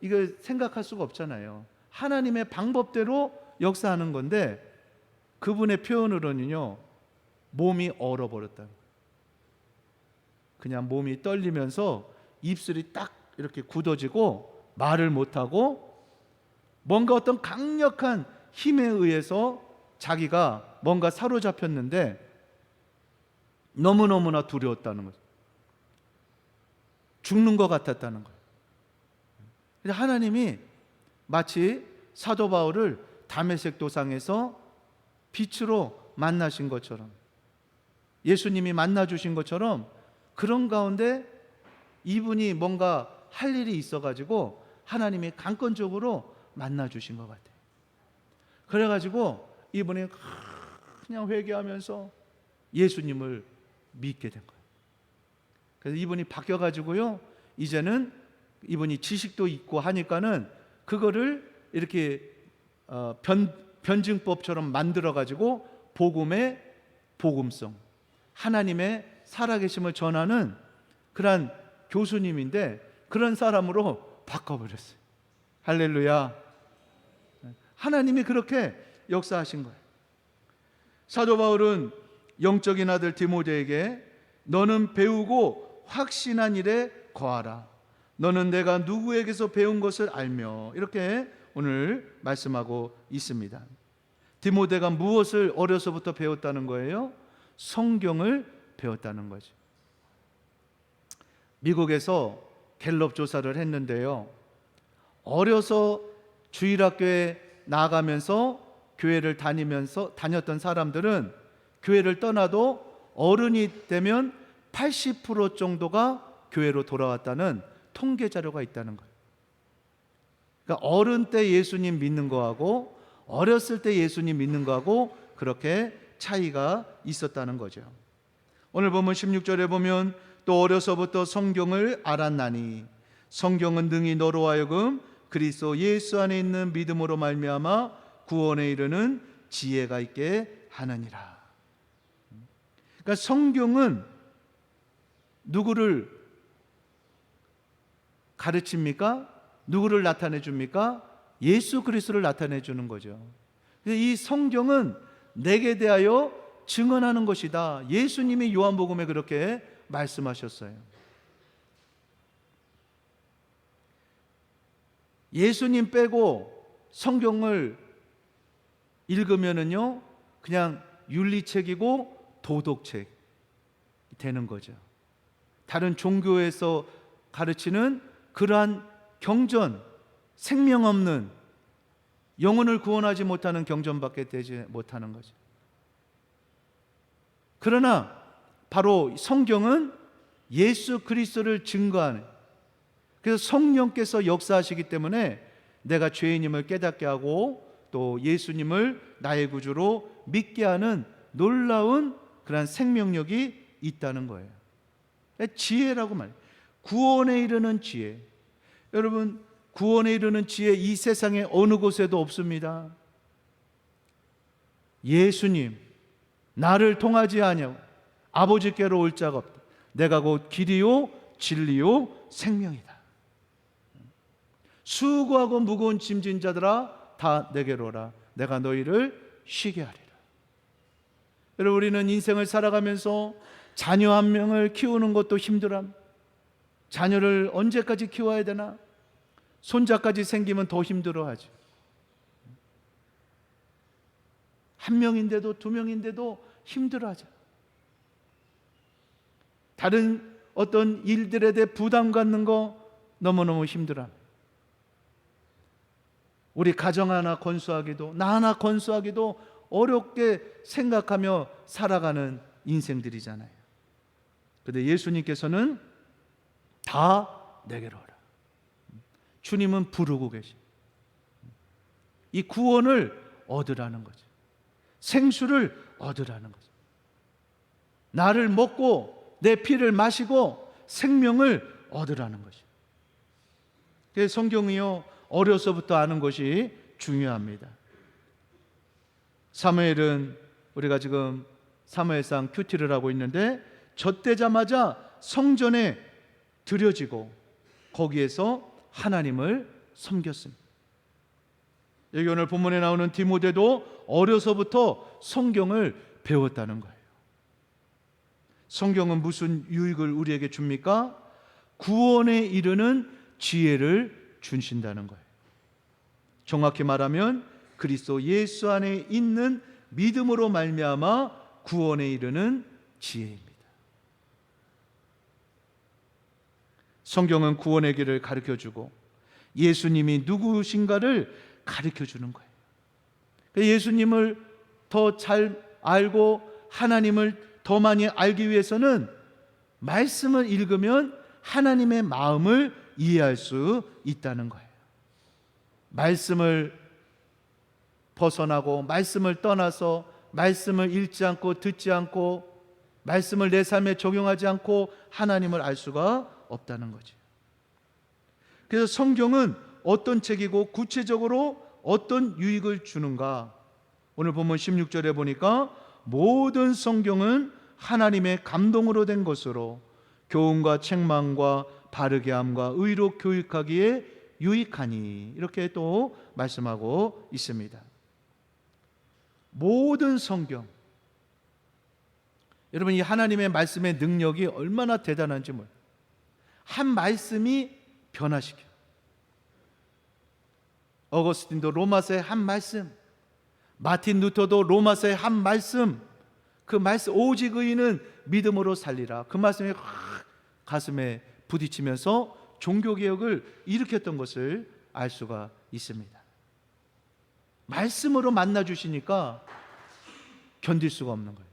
이걸 생각할 수가 없잖아요. 하나님의 방법대로 역사하는 건데 그분의 표현으로는요 몸이 얼어버렸다. 그냥 몸이 떨리면서 입술이 딱 이렇게 굳어지고 말을 못하고 뭔가 어떤 강력한 힘에 의해서 자기가 뭔가 사로잡혔는데 너무너무나 두려웠다는 거죠. 죽는 것 같았다는 거예요. 그래서 하나님이 마치 사도 바울을 다메섹 도상에서 빛으로 만나신 것처럼 예수님이 만나주신 것처럼 그런 가운데 이분이 뭔가 할 일이 있어가지고 하나님이 강권적으로 만나주신 것 같아요. 그래가지고 이분이 그냥 회개하면서 예수님을 믿게 된 거예요. 그래서 이분이 바뀌어가지고요 이제는 이분이 지식도 있고 하니까는 그거를 이렇게 변증법처럼 만들어가지고 복음의 복음성 하나님의 살아계심을 전하는 그런 교수님인데 그런 사람으로 바꿔버렸어요. 할렐루야. 하나님이 그렇게 역사하신 거예요. 사도 바울은 영적인 아들 디모데에게 너는 배우고 확신한 일에 거하라. 너는 내가 누구에게서 배운 것을 알며 이렇게 오늘 말씀하고 있습니다. 디모데가 무엇을 어려서부터 배웠다는 거예요? 성경을 배웠다는 거죠. 미국에서 갤럽 조사를 했는데요 어려서 주일학교에 나가면서 교회를 다녔던 사람들은 교회를 떠나도 어른이 되면 80% 정도가 교회로 돌아왔다는 통계 자료가 있다는 거예요. 그러니까 어른 때 예수님 믿는 거하고 어렸을 때 예수님 믿는 거하고 그렇게 차이가 있었다는 거죠. 오늘 보면 16절에 보면 또 어려서부터 성경을 알았나니 성경은 능히 너로 하여금 그리스도 예수 안에 있는 믿음으로 말미암아 구원에 이르는 지혜가 있게 하느니라. 그러니까 성경은 누구를 가르칩니까? 누구를 나타내 줍니까? 예수 그리스도를 나타내 주는 거죠. 이 성경은 내게 대하여 증언하는 것이다. 예수님이 요한복음에 그렇게 말씀하셨어요. 예수님 빼고 성경을 읽으면은요 그냥 윤리책이고 도덕책 되는 거죠. 다른 종교에서 가르치는 그러한 경전, 생명 없는, 영혼을 구원하지 못하는 경전밖에 되지 못하는 거죠. 그러나 바로 성경은 예수 그리스도를 증거하는, 그래서 성령께서 역사하시기 때문에 내가 죄인임을 깨닫게 하고 또 예수님을 나의 구주로 믿게 하는 놀라운 그런 생명력이 있다는 거예요. 지혜라고 말해요. 구원에 이르는 지혜. 여러분, 구원에 이르는 지혜 이 세상에 어느 곳에도 없습니다. 예수님, 나를 통하지 아니하고 아버지께로 올 자가 없다. 내가 곧 길이요 진리요 생명이다. 수고하고 무거운 짐진 자들아 다 내게로 오라. 내가 너희를 쉬게 하리라. 여러분, 우리는 인생을 살아가면서 자녀 한 명을 키우는 것도 힘들함. 자녀를 언제까지 키워야 되나? 손자까지 생기면 더 힘들어하죠. 한 명인데도 두 명인데도 힘들어하죠. 다른 어떤 일들에 대해 부담 갖는 거 너무너무 힘들어합니다. 우리 가정 하나 건수하기도, 나 하나 건수하기도 어렵게 생각하며 살아가는 인생들이잖아요. 그런데 예수님께서는 다 내게로 오라. 주님은 부르고 계십니다. 이 구원을 얻으라는 거죠. 생수를 얻으라는 거죠. 나를 먹고 내 피를 마시고 생명을 얻으라는 거죠. 그래서 성경이요, 어려서부터 아는 것이 중요합니다. 사무엘은, 우리가 지금 사무엘상 큐티를 하고 있는데, 젖되자마자 성전에 들여지고 거기에서 하나님을 섬겼습니다. 여기 오늘 본문에 나오는 디모데도 어려서부터 성경을 배웠다는 거예요. 성경은 무슨 유익을 우리에게 줍니까? 구원에 이르는 지혜를 주신다는 거예요. 정확히 말하면 그리스도 예수 안에 있는 믿음으로 말미암아 구원에 이르는 지혜입니다. 성경은 구원의 길을 가르쳐주고 예수님이 누구신가를 가르쳐주는 거예요. 예수님을 더 잘 알고 하나님을 더 많이 알기 위해서는 말씀을 읽으면 하나님의 마음을 이해할 수 있다는 거예요. 말씀을 벗어나고 말씀을 떠나서 말씀을 읽지 않고 듣지 않고 말씀을 내 삶에 적용하지 않고 하나님을 알 수가 없다는 거죠. 그래서 성경은 어떤 책이고 구체적으로 어떤 유익을 주는가? 오늘 본문 16절에 보니까 모든 성경은 하나님의 감동으로 된 것으로 교훈과 책망과 바르게 함과 의로 교육하기에 유익하니, 이렇게 또 말씀하고 있습니다. 모든 성경, 여러분, 이 하나님의 말씀의 능력이 얼마나 대단한지 몰라요. 한 말씀이 변화시켜요. 어거스틴도 로마서의 한 말씀, 마틴 루터도 로마서의 한 말씀, 그 말씀, 오직 의인은 믿음으로 살리라, 그 말씀이 확 가슴에 부딪히면서 종교개혁을 일으켰던 것을 알 수가 있습니다. 말씀으로 만나주시니까 견딜 수가 없는 거예요.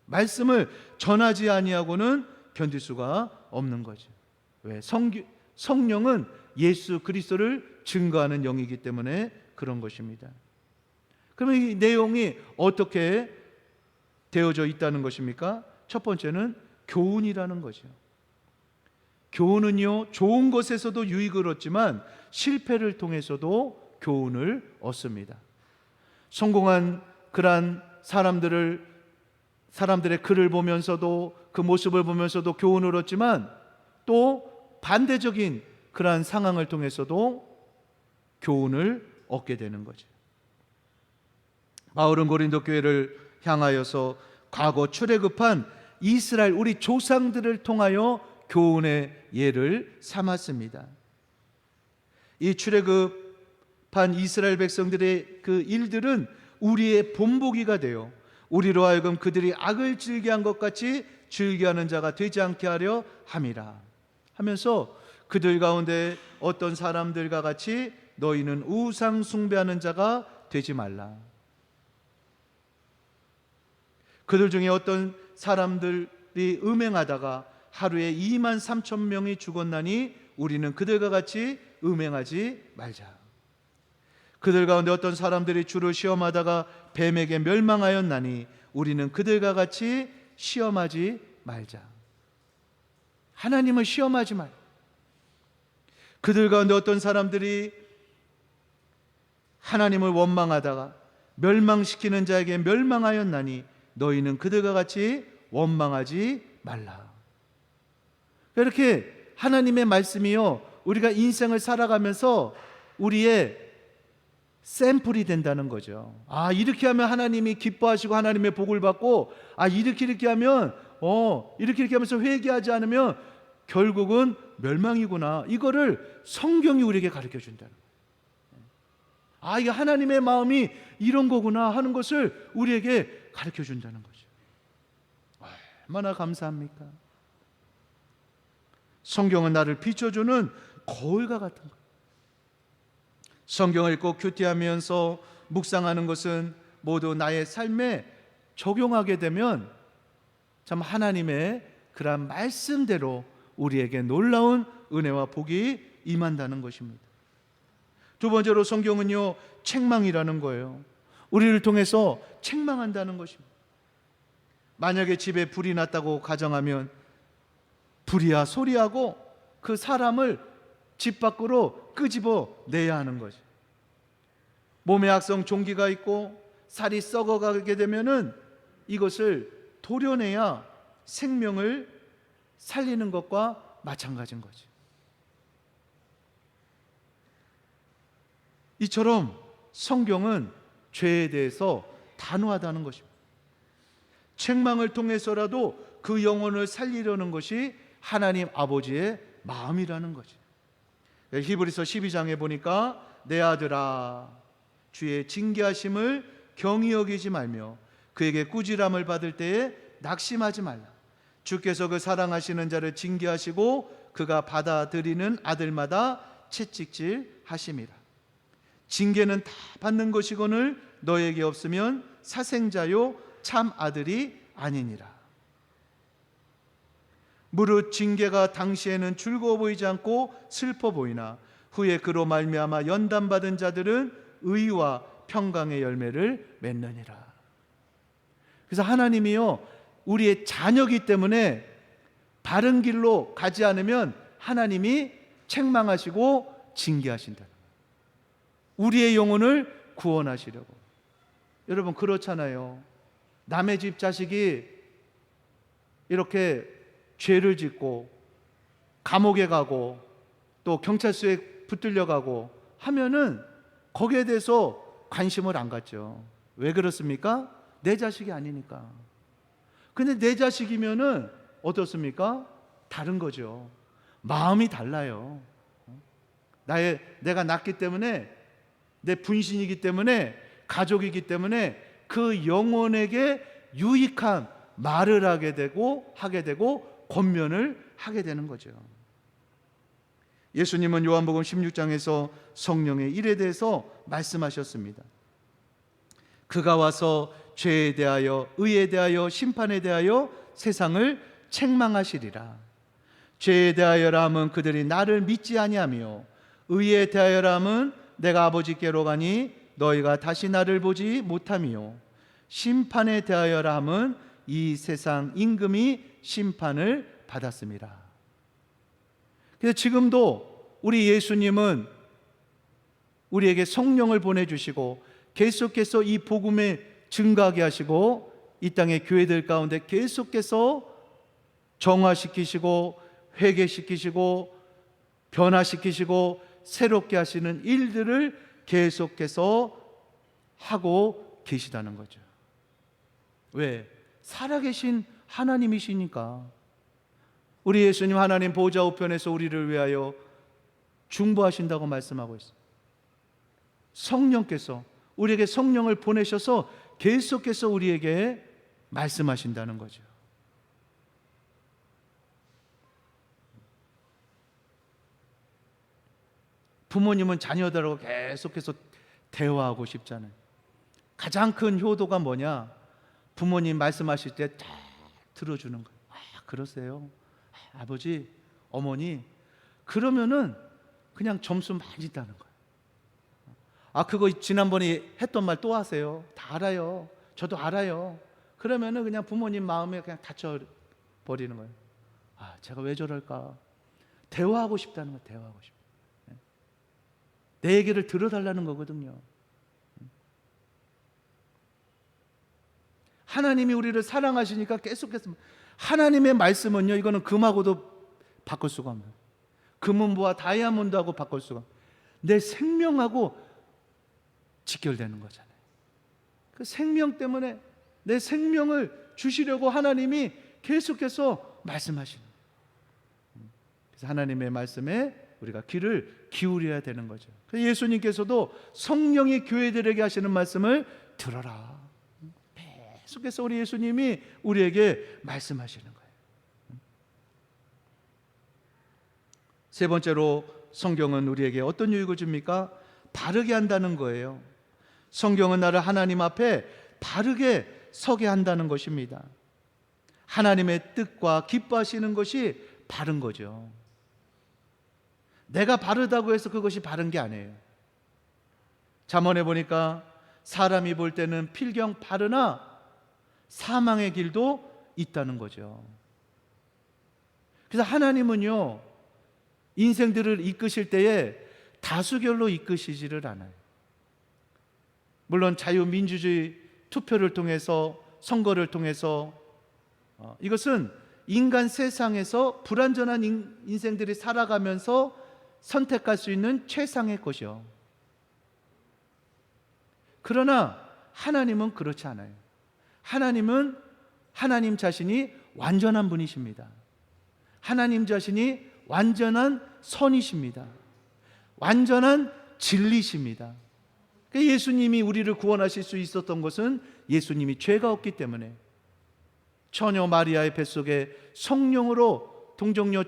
말씀을 전하지 아니하고는 견딜 수가 없는 거죠. 왜? 성령은 예수 그리스도를 증거하는 영이기 때문에 그런 것입니다. 그러면 이 내용이 어떻게 되어져 있다는 것입니까? 첫 번째는 교훈이라는 거죠. 교훈은요, 좋은 것에서도 유익을 얻지만 실패를 통해서도 교훈을 얻습니다. 성공한 그러한 사람들의 글을 보면서도, 그 모습을 보면서도 교훈을 얻지만 또 반대적인 그러한 상황을 통해서도 교훈을 얻게 되는 거죠. 바울은 고린도 교회를 향하여서 과거 출애굽한 이스라엘, 우리 조상들을 통하여 교훈의 예를 삼았습니다. 이 출애굽한 이스라엘 백성들의 그 일들은 우리의 본보기가 되어 우리로 하여금 그들이 악을 즐겨한 것 같이 즐겨하는 자가 되지 않게 하려 함이라 하면서 그들 가운데 어떤 사람들과 같이 너희는 우상 숭배하는 자가 되지 말라. 그들 중에 어떤 사람들이 음행하다가 하루에 2만 3천 명이 죽었나니 우리는 그들과 같이 음행하지 말자. 그들 가운데 어떤 사람들이 주를 시험하다가 뱀에게 멸망하였나니 우리는 그들과 같이 시험하지 말자. 하나님을 시험하지 말자. 그들 가운데 어떤 사람들이 하나님을 원망하다가 멸망시키는 자에게 멸망하였나니 너희는 그들과 같이 원망하지 말라. 이렇게 하나님의 말씀이요, 우리가 인생을 살아가면서 우리의 샘플이 된다는 거죠. 아, 이렇게 하면 하나님이 기뻐하시고 하나님의 복을 받고, 아, 이렇게 하면 이렇게 하면서 회개하지 않으면 결국은 멸망이구나. 이거를 성경이 우리에게 가르쳐 준다는 거예요. 아, 이게 하나님의 마음이 이런 거구나 하는 것을 우리에게 가르쳐 준다는 거죠. 얼마나 감사합니까? 성경은 나를 비춰주는 거울과 같은 거예요. 성경을 읽고 큐티하면서 묵상하는 것은 모두 나의 삶에 적용하게 되면 참 하나님의 그러한 말씀대로 우리에게 놀라운 은혜와 복이 임한다는 것입니다. 두 번째로 성경은요, 책망이라는 거예요. 우리를 통해서 책망한다는 것입니다. 만약에 집에 불이 났다고 가정하면 불이야 소리하고 그 사람을 집 밖으로 끄집어 내야 하는 거죠. 몸에 악성 종기가 있고 살이 썩어가게 되면은 이것을 도려내야 생명을 살리는 것과 마찬가지인 거죠. 이처럼 성경은 죄에 대해서 단호하다는 것입니다. 책망을 통해서라도 그 영혼을 살리려는 것이 하나님 아버지의 마음이라는 거죠. 히브리서 12장에 보니까 내 아들아 주의 징계하심을 경히 여기지 말며 그에게 꾸지람을 받을 때에 낙심하지 말라. 주께서 그 사랑하시는 자를 징계하시고 그가 받아들이는 아들마다 채찍질 하심이라. 징계는 다 받는 것이거늘 너에게 없으면 사생자요 참 아들이 아니니라. 무릇 징계가 당시에는 즐거워 보이지 않고 슬퍼 보이나 후에 그로 말미암아 연단받은 자들은 의와 평강의 열매를 맺느니라. 그래서 하나님이요, 우리의 자녀이기 때문에 바른 길로 가지 않으면 하나님이 책망하시고 징계하신다. 우리의 영혼을 구원하시려고. 여러분 그렇잖아요. 남의 집 자식이 이렇게 죄를 짓고 감옥에 가고 또 경찰서에 붙들려 가고 하면은 거기에 대해서 관심을 안 갖죠. 왜 그렇습니까? 내 자식이 아니니까. 근데 내 자식이면은 어떻습니까? 다른 거죠. 마음이 달라요. 내가 낳기 때문에, 내 분신이기 때문에, 가족이기 때문에 그 영혼에게 유익한 말을 하게 되고 권면을 하게 되는 거죠. 예수님은 요한복음 16장에서 성령의 일에 대해서 말씀하셨습니다. 그가 와서 죄에 대하여, 의에 대하여, 심판에 대하여 세상을 책망하시리라. 죄에 대하여라 함은 그들이 나를 믿지 아니하며, 의에 대하여라 함은 내가 아버지께로 가니 너희가 다시 나를 보지 못하며, 심판에 대하여라 함은 이 세상 임금이 심판을 받았습니다. 그래서 지금도 우리 예수님은 우리에게 성령을 보내주시고 계속해서 이 복음에 증가하게 하시고 이 땅의 교회들 가운데 계속해서 정화시키시고 회개시키시고 변화시키시고 새롭게 하시는 일들을 계속해서 하고 계시다는 거죠. 왜? 살아계신 하나님이시니까. 우리 예수님 하나님 보좌 우편에서 우리를 위하여 중보하신다고 말씀하고 있어요. 성령께서 우리에게 성령을 보내셔서 계속해서 우리에게 말씀하신다는 거죠. 부모님은 자녀들하고 계속해서 대화하고 싶잖아요. 가장 큰 효도가 뭐냐? 부모님 말씀하실 때 다 들어주는 거예요. 그러세요? 아버지, 어머니, 그러면은 그냥 점수 많이 따는 거예요. 그거 지난번에 했던 말 또 하세요? 다 알아요. 저도 알아요. 그러면은 그냥 부모님 마음에 그냥 닫혀 버리는 거예요. 제가 왜 저럴까? 대화하고 싶다는 거예요. 대화하고 싶다. 내 얘기를 들어달라는 거거든요. 하나님이 우리를 사랑하시니까 계속해서 하나님의 말씀은요, 이거는 금하고도 바꿀 수가 없는, 금은보와 다이아몬드하고 바꿀 수가 없는, 내 생명하고 직결되는 거잖아요. 그 생명 때문에 내 생명을 주시려고 하나님이 계속해서 말씀하시는 거예요. 그래서 하나님의 말씀에 우리가 귀를 기울여야 되는 거죠. 그래서 예수님께서도 성령이 교회들에게 하시는 말씀을 들어라, 계속해서 우리 예수님이 우리에게 말씀하시는 거예요. 세 번째로 성경은 우리에게 어떤 유익을 줍니까? 바르게 한다는 거예요. 성경은 나를 하나님 앞에 바르게 서게 한다는 것입니다. 하나님의 뜻과 기뻐하시는 것이 바른 거죠. 내가 바르다고 해서 그것이 바른 게 아니에요. 잠언에 보니까 사람이 볼 때는 필경 바르나 사망의 길도 있다는 거죠. 그래서 하나님은요, 인생들을 이끄실 때에 다수결로 이끄시지를 않아요. 물론 자유민주주의 투표를 통해서, 선거를 통해서, 이것은 인간 세상에서 불완전한 인생들이 살아가면서 선택할 수 있는 최상의 것이요. 그러나 하나님은 그렇지 않아요. 하나님은 하나님 자신이 완전한 분이십니다. 하나님 자신이 완전한 선이십니다. 완전한 진리십니다. 예수님이 우리를 구원하실 수 있었던 것은 예수님이 죄가 없기 때문에, 처녀 마리아의 뱃속에 성령으로 동정녀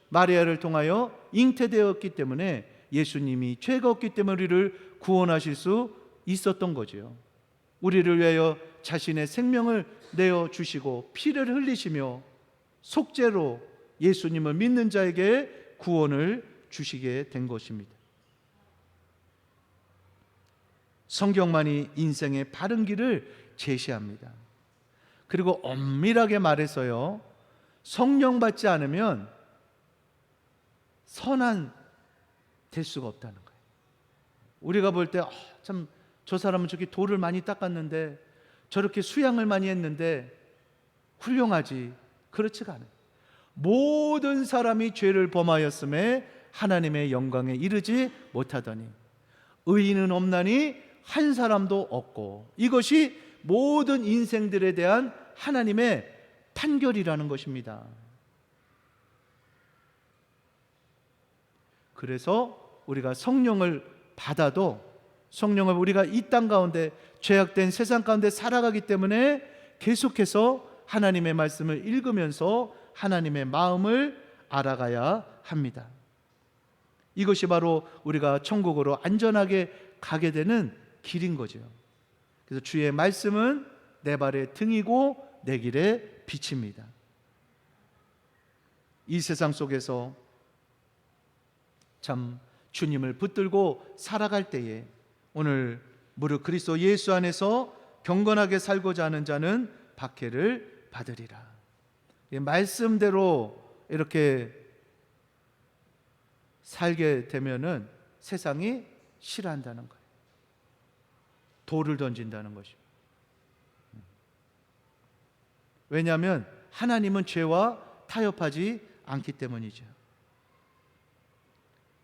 마리아를 통하여 잉태되었기 때문에 예수님이 죄가 없기 때문에 우리를 구원하실 수 있었던 거죠. 우리를 위하여 자신의 생명을 내어주시고 피를 흘리시며 속죄로 예수님을 믿는 자에게 구원을 주시게 된 것입니다. 성경만이 인생의 바른 길을 제시합니다. 그리고 엄밀하게 말해서요, 성령 받지 않으면 선한 될 수가 없다는 거예요. 우리가 볼 때 참 저 사람은 저기 돌을 많이 닦았는데, 저렇게 수양을 많이 했는데 훌륭하지. 그렇지가 않아요. 모든 사람이 죄를 범하였음에 하나님의 영광에 이르지 못하더니 의인은 없나니 한 사람도 없고, 이것이 모든 인생들에 대한 하나님의 판결이라는 것입니다. 그래서 우리가 성령을 받아도, 성령을 우리가 이 땅 가운데 죄악된 세상 가운데 살아가기 때문에 계속해서 하나님의 말씀을 읽으면서 하나님의 마음을 알아가야 합니다. 이것이 바로 우리가 천국으로 안전하게 가게 되는 길인 거죠. 그래서 주의 말씀은 내 발의 등이고 내 길의 빛입니다. 이 세상 속에서 참 주님을 붙들고 살아갈 때에 오늘 무릇 그리스도 예수 안에서 경건하게 살고자 하는 자는 박해를 받으리라. 말씀대로 이렇게 살게 되면은 세상이 싫어한다는 거예요. 돌을 던진다는 것입니다. 왜냐하면 하나님은 죄와 타협하지 않기 때문이죠.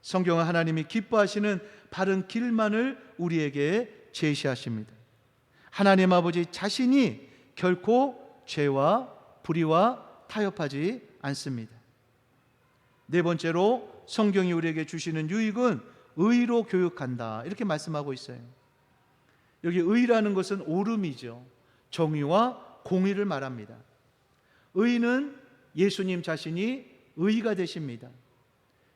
성경은 하나님이 기뻐하시는 바른 길만을 우리에게 제시하십니다. 하나님 아버지 자신이 결코 죄와 불의와 타협하지 않습니다. 네 번째로 성경이 우리에게 주시는 유익은 의로 교육한다, 이렇게 말씀하고 있어요. 여기 의라는 것은 옳음이죠. 정의와 공의를 말합니다. 의는 예수님 자신이 의가 되십니다.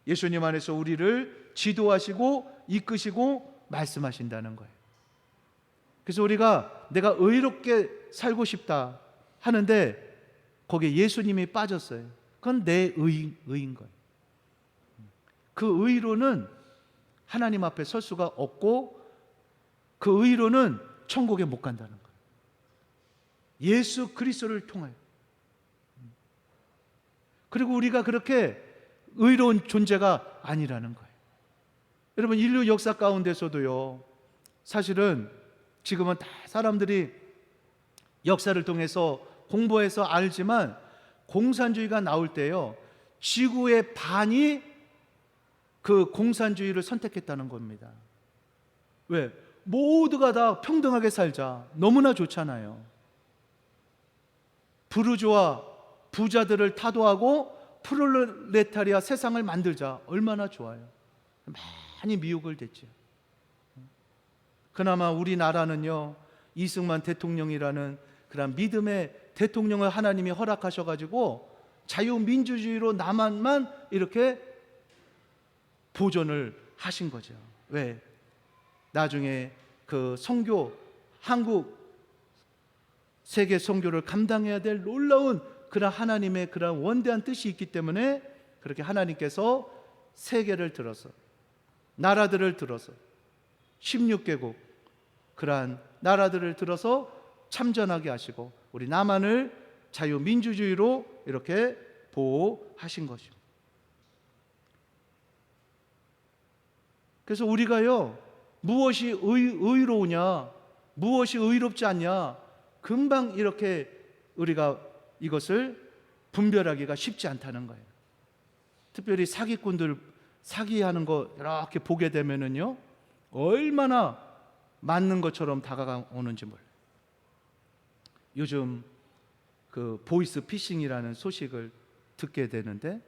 예수님 안에서 우리를 지도하시고 이끄시고 말씀하신다는 거예요. 그래서 우리가 내가 의롭게 살고 싶다 하는데 거기에 예수님이 빠졌어요. 그건 내 의인 거예요. 그 의로는 하나님 앞에 설 수가 없고 그 의로는 천국에 못 간다는 거예요. 예수 그리스도를 통하여. 그리고 우리가 그렇게 의로운 존재가 아니라는 거예요. 여러분, 인류 역사 가운데서도요, 사실은 지금은 다 사람들이 역사를 통해서 공부해서 알지만 공산주의가 나올 때요, 지구의 반이 그 공산주의를 선택했다는 겁니다. 왜? 모두가 다 평등하게 살자. 너무나 좋잖아요. 부르주아 부자들을 타도하고 프롤레타리아 세상을 만들자. 얼마나 좋아요. 많이 미혹을 됐죠. 그나마 우리나라는요, 이승만 대통령이라는 그런 믿음의 대통령을 하나님이 허락하셔가지고 자유민주주의로 남한만 이렇게 보존을 하신 거죠. 왜? 나중에 그 선교, 한국 세계 선교를 감당해야 될 놀라운 그런 하나님의 그런 원대한 뜻이 있기 때문에 그렇게 하나님께서 세계를 들어서, 나라들을 들어서 16개국 그러한 나라들을 들어서 참전하게 하시고 우리 남한을 자유민주주의로 이렇게 보호하신 것입니다. 그래서 우리가요, 무엇이 의로우냐, 무엇이 의롭지 않냐, 금방 이렇게 우리가 이것을 분별하기가 쉽지 않다는 거예요. 특별히 사기꾼들 사기하는 거 이렇게 보게 되면은요, 얼마나 맞는 것처럼 다가오는지 몰라요. 요즘 그 보이스 피싱이라는 소식을 듣게 되는데,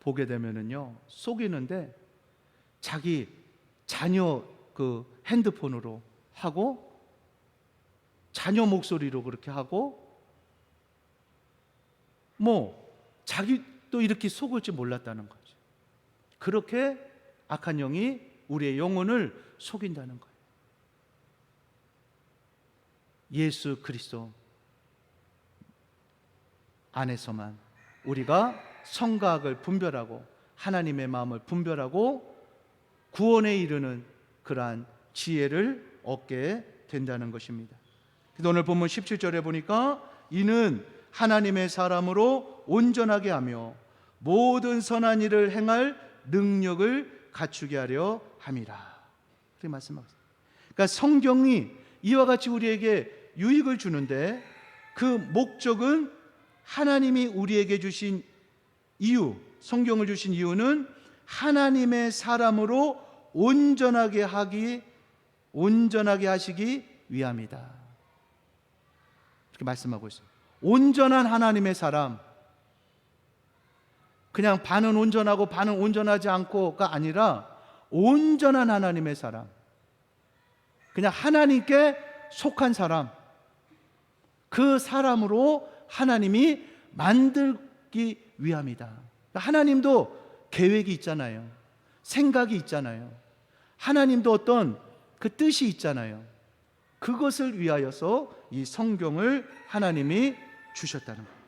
보게 되면은요, 속이는데 자기 자녀 그 핸드폰으로 하고 자녀 목소리로 그렇게 하고 뭐 자기도 이렇게 속을지 몰랐다는 거죠. 그렇게 악한 영이 우리의 영혼을 속인다는 거예요. 예수 그리스도 안에서만 우리가 선과 악을 분별하고 하나님의 마음을 분별하고 구원에 이르는 그러한 지혜를 얻게 된다는 것입니다. 오늘 본문 17절에 보니까 이는 하나님의 사람으로 온전하게 하며 모든 선한 일을 행할 능력을 갖추게 하려 함이라. 그렇게 말씀하고 있습니다. 그러니까 성경이 이와 같이 우리에게 유익을 주는데 그 목적은 하나님이 우리에게 주신 이유, 성경을 주신 이유는 하나님의 사람으로 온전하게 하시기 위함이다. 이렇게 말씀하고 있어요. 온전한 하나님의 사람, 그냥 반은 온전하고 반은 온전하지 않고가 아니라 온전한 하나님의 사람, 그냥 하나님께 속한 사람, 그 사람으로 하나님이 만들기 위함이다. 하나님도 계획이 있잖아요. 생각이 있잖아요. 하나님도 어떤 그 뜻이 있잖아요. 그것을 위하여서 이 성경을 하나님이 주셨다는 거예요.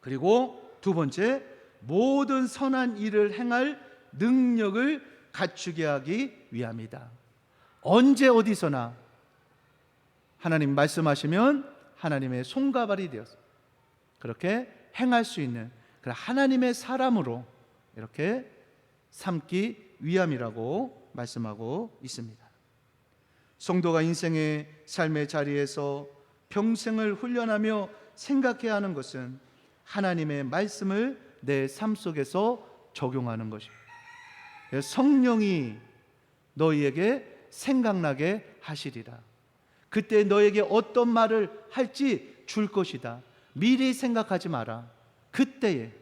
그리고 두 번째, 모든 선한 일을 행할 능력을 갖추게 하기 위함이다. 언제 어디서나 하나님 말씀하시면 하나님의 손과 발이 되어서 그렇게 행할 수 있는 그런 하나님의 사람으로 이렇게 삼기 위함이라고 말씀하고 있습니다. 성도가 인생의 삶의 자리에서 평생을 훈련하며 생각해야 하는 것은 하나님의 말씀을 내 삶 속에서 적용하는 것입니다. 성령이 너희에게 생각나게 하시리라. 그때 너에게 어떤 말을 할지 줄 것이다. 미리 생각하지 마라. 그때에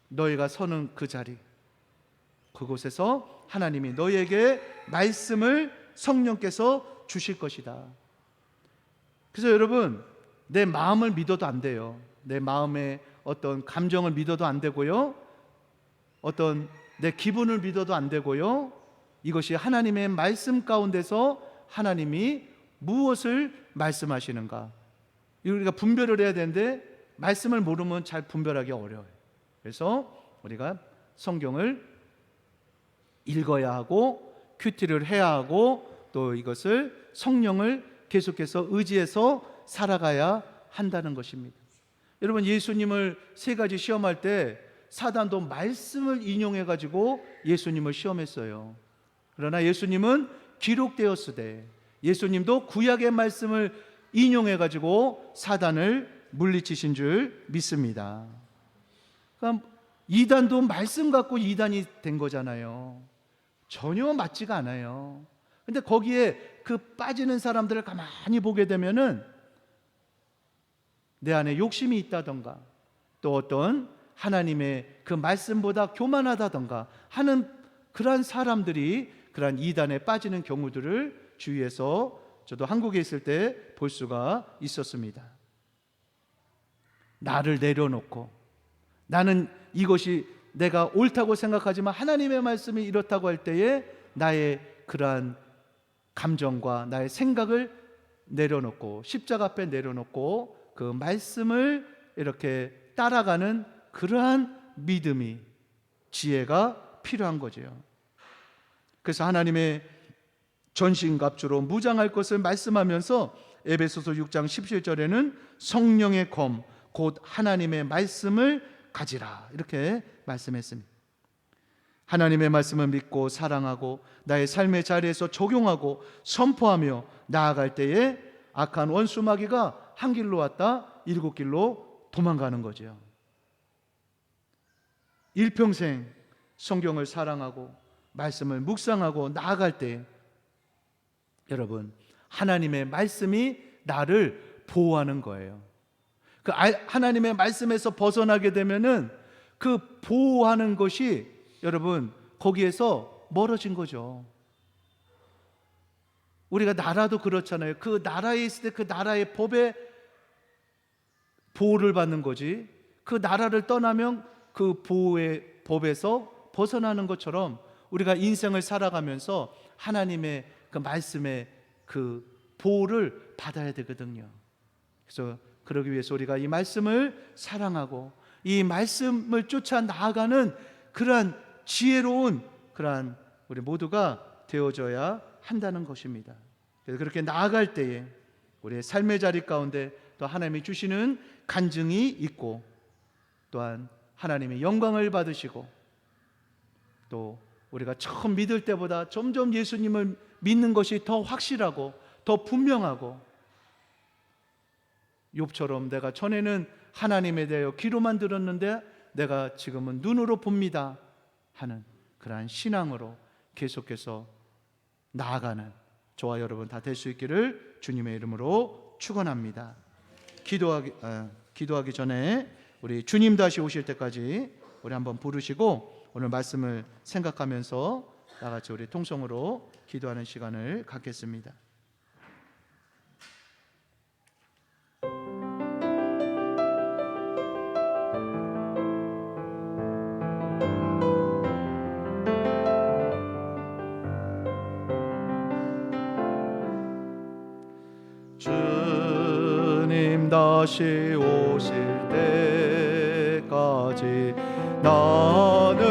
너희가 서는 그 자리, 그곳에서 하나님이 너희에게 말씀을 성령께서 주실 것이다. 그래서 여러분, 내 마음을 믿어도 안 돼요. 내 마음에 어떤 감정을 믿어도 안 되고요, 어떤 내 기분을 믿어도 안 되고요. 이것이 하나님의 말씀 가운데서 하나님이 무엇을 말씀하시는가, 우리가 분별을 해야 되는데 말씀을 모르면 잘 분별하기 어려워요. 그래서 우리가 성경을 읽어야 하고 큐티를 해야 하고 또 이것을 성령을 계속해서 의지해서 살아가야 한다는 것입니다. 여러분, 예수님을 세 가지 시험할 때 사단도 말씀을 인용해 가지고 예수님을 시험했어요. 그러나 예수님은 기록되었으되, 예수님도 구약의 말씀을 인용해 가지고 사단을 물리치신 줄 믿습니다. 그러니까 이단도 말씀 갖고 이단이 된 거잖아요. 전혀 맞지가 않아요. 근데 거기에 그 빠지는 사람들을 가만히 보게 되면은 내 안에 욕심이 있다던가, 또 어떤 하나님의 그 말씀보다 교만하다던가 하는 그러한 사람들이 그러한 이단에 빠지는 경우들을 주위에서 저도 한국에 있을 때 볼 수가 있었습니다. 나를 내려놓고 나는 이것이 내가 옳다고 생각하지만 하나님의 말씀이 이렇다고 할 때에 나의 그러한 감정과 나의 생각을 내려놓고 십자가 앞에 내려놓고 그 말씀을 이렇게 따라가는 그러한 믿음이, 지혜가 필요한 거죠. 그래서 하나님의 전신갑주로 무장할 것을 말씀하면서 에베소서 6장 17절에는 성령의 검 곧 하나님의 말씀을 가지라, 이렇게 말씀했습니다. 하나님의 말씀을 믿고 사랑하고 나의 삶의 자리에서 적용하고 선포하며 나아갈 때에 악한 원수 마귀가 한 길로 왔다 7길로 도망가는 거죠. 일평생 성경을 사랑하고 말씀을 묵상하고 나아갈 때 여러분, 하나님의 말씀이 나를 보호하는 거예요. 그 하나님의 말씀에서 벗어나게 되면은 그 보호하는 것이 여러분 거기에서 멀어진 거죠. 우리가 나라도 그렇잖아요. 그 나라에 있을 때 그 나라의 법에 보호를 받는 거지, 그 나라를 떠나면 그 보호의 법에서 벗어나는 것처럼 우리가 인생을 살아가면서 하나님의 그 말씀의 그 보호를 받아야 되거든요. 그래서 그러기 위해서 우리가 이 말씀을 사랑하고 이 말씀을 쫓아 나아가는 그러한 지혜로운 그러한 우리 모두가 되어져야 한다는 것입니다. 그래서 그렇게 나아갈 때에 우리의 삶의 자리 가운데 또 하나님이 주시는 간증이 있고, 또한 하나님의 영광을 받으시고, 또 우리가 처음 믿을 때보다 점점 예수님을 믿는 것이 더 확실하고 더 분명하고, 욥처럼 내가 전에는 하나님에 대하여 귀로만 들었는데 내가 지금은 눈으로 봅니다 하는 그러한 신앙으로 계속해서 나아가는 저와 여러분 다 될 수 있기를 주님의 이름으로 축원합니다. 기도하기 전에 우리 주님 다시 오실 때까지 우리 한번 부르시고 오늘 말씀을 생각하면서 다 같이 우리 통성으로 기도하는 시간을 갖겠습니다. 주님 다시 오실 때까지 나는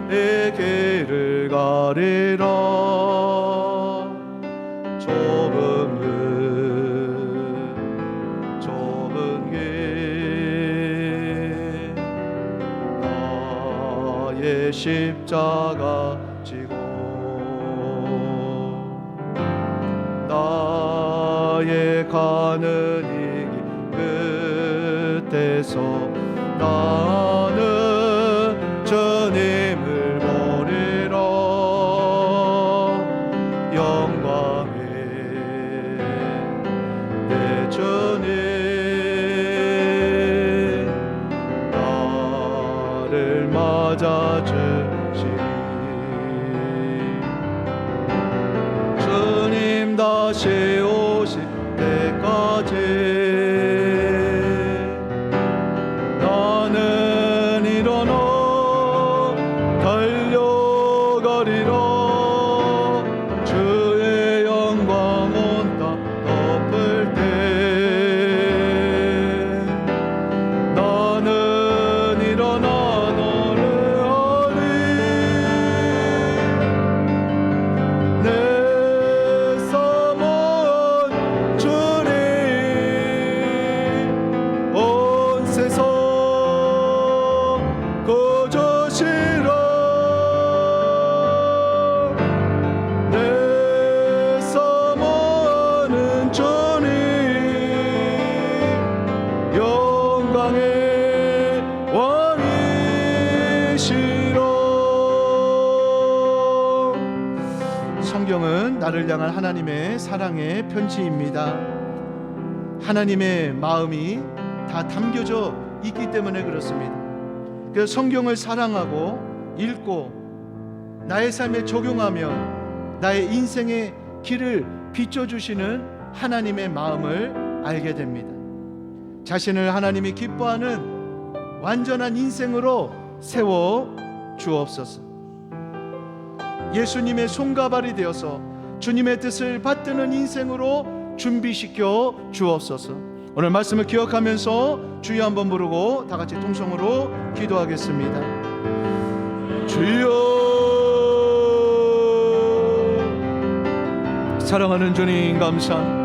이 길을 가리라. 좁은 길 나의 십자가 지고 나의 가는 이 끝에서 나는 주님을 보리라. 영광의 내 주님 나를 맞아주시니 주님 다시 오실 때까지 나를 향한 하나님의 사랑의 편지입니다. 하나님의 마음이 다 담겨져 있기 때문에 그렇습니다. 그래서 성경을 사랑하고 읽고 나의 삶에 적용하면 나의 인생의 길을 비춰주시는 하나님의 마음을 알게 됩니다. 자신을 하나님이 기뻐하는 완전한 인생으로 세워 주옵소서. 예수님의 손가발이 되어서 주님의 뜻을 받드는 인생으로 준비시켜 주옵소서. 오늘 말씀을 기억하면서 주여 한번 부르고 다 같이 통성으로 기도하겠습니다. 주여, 사랑하는 주님 감사합니다.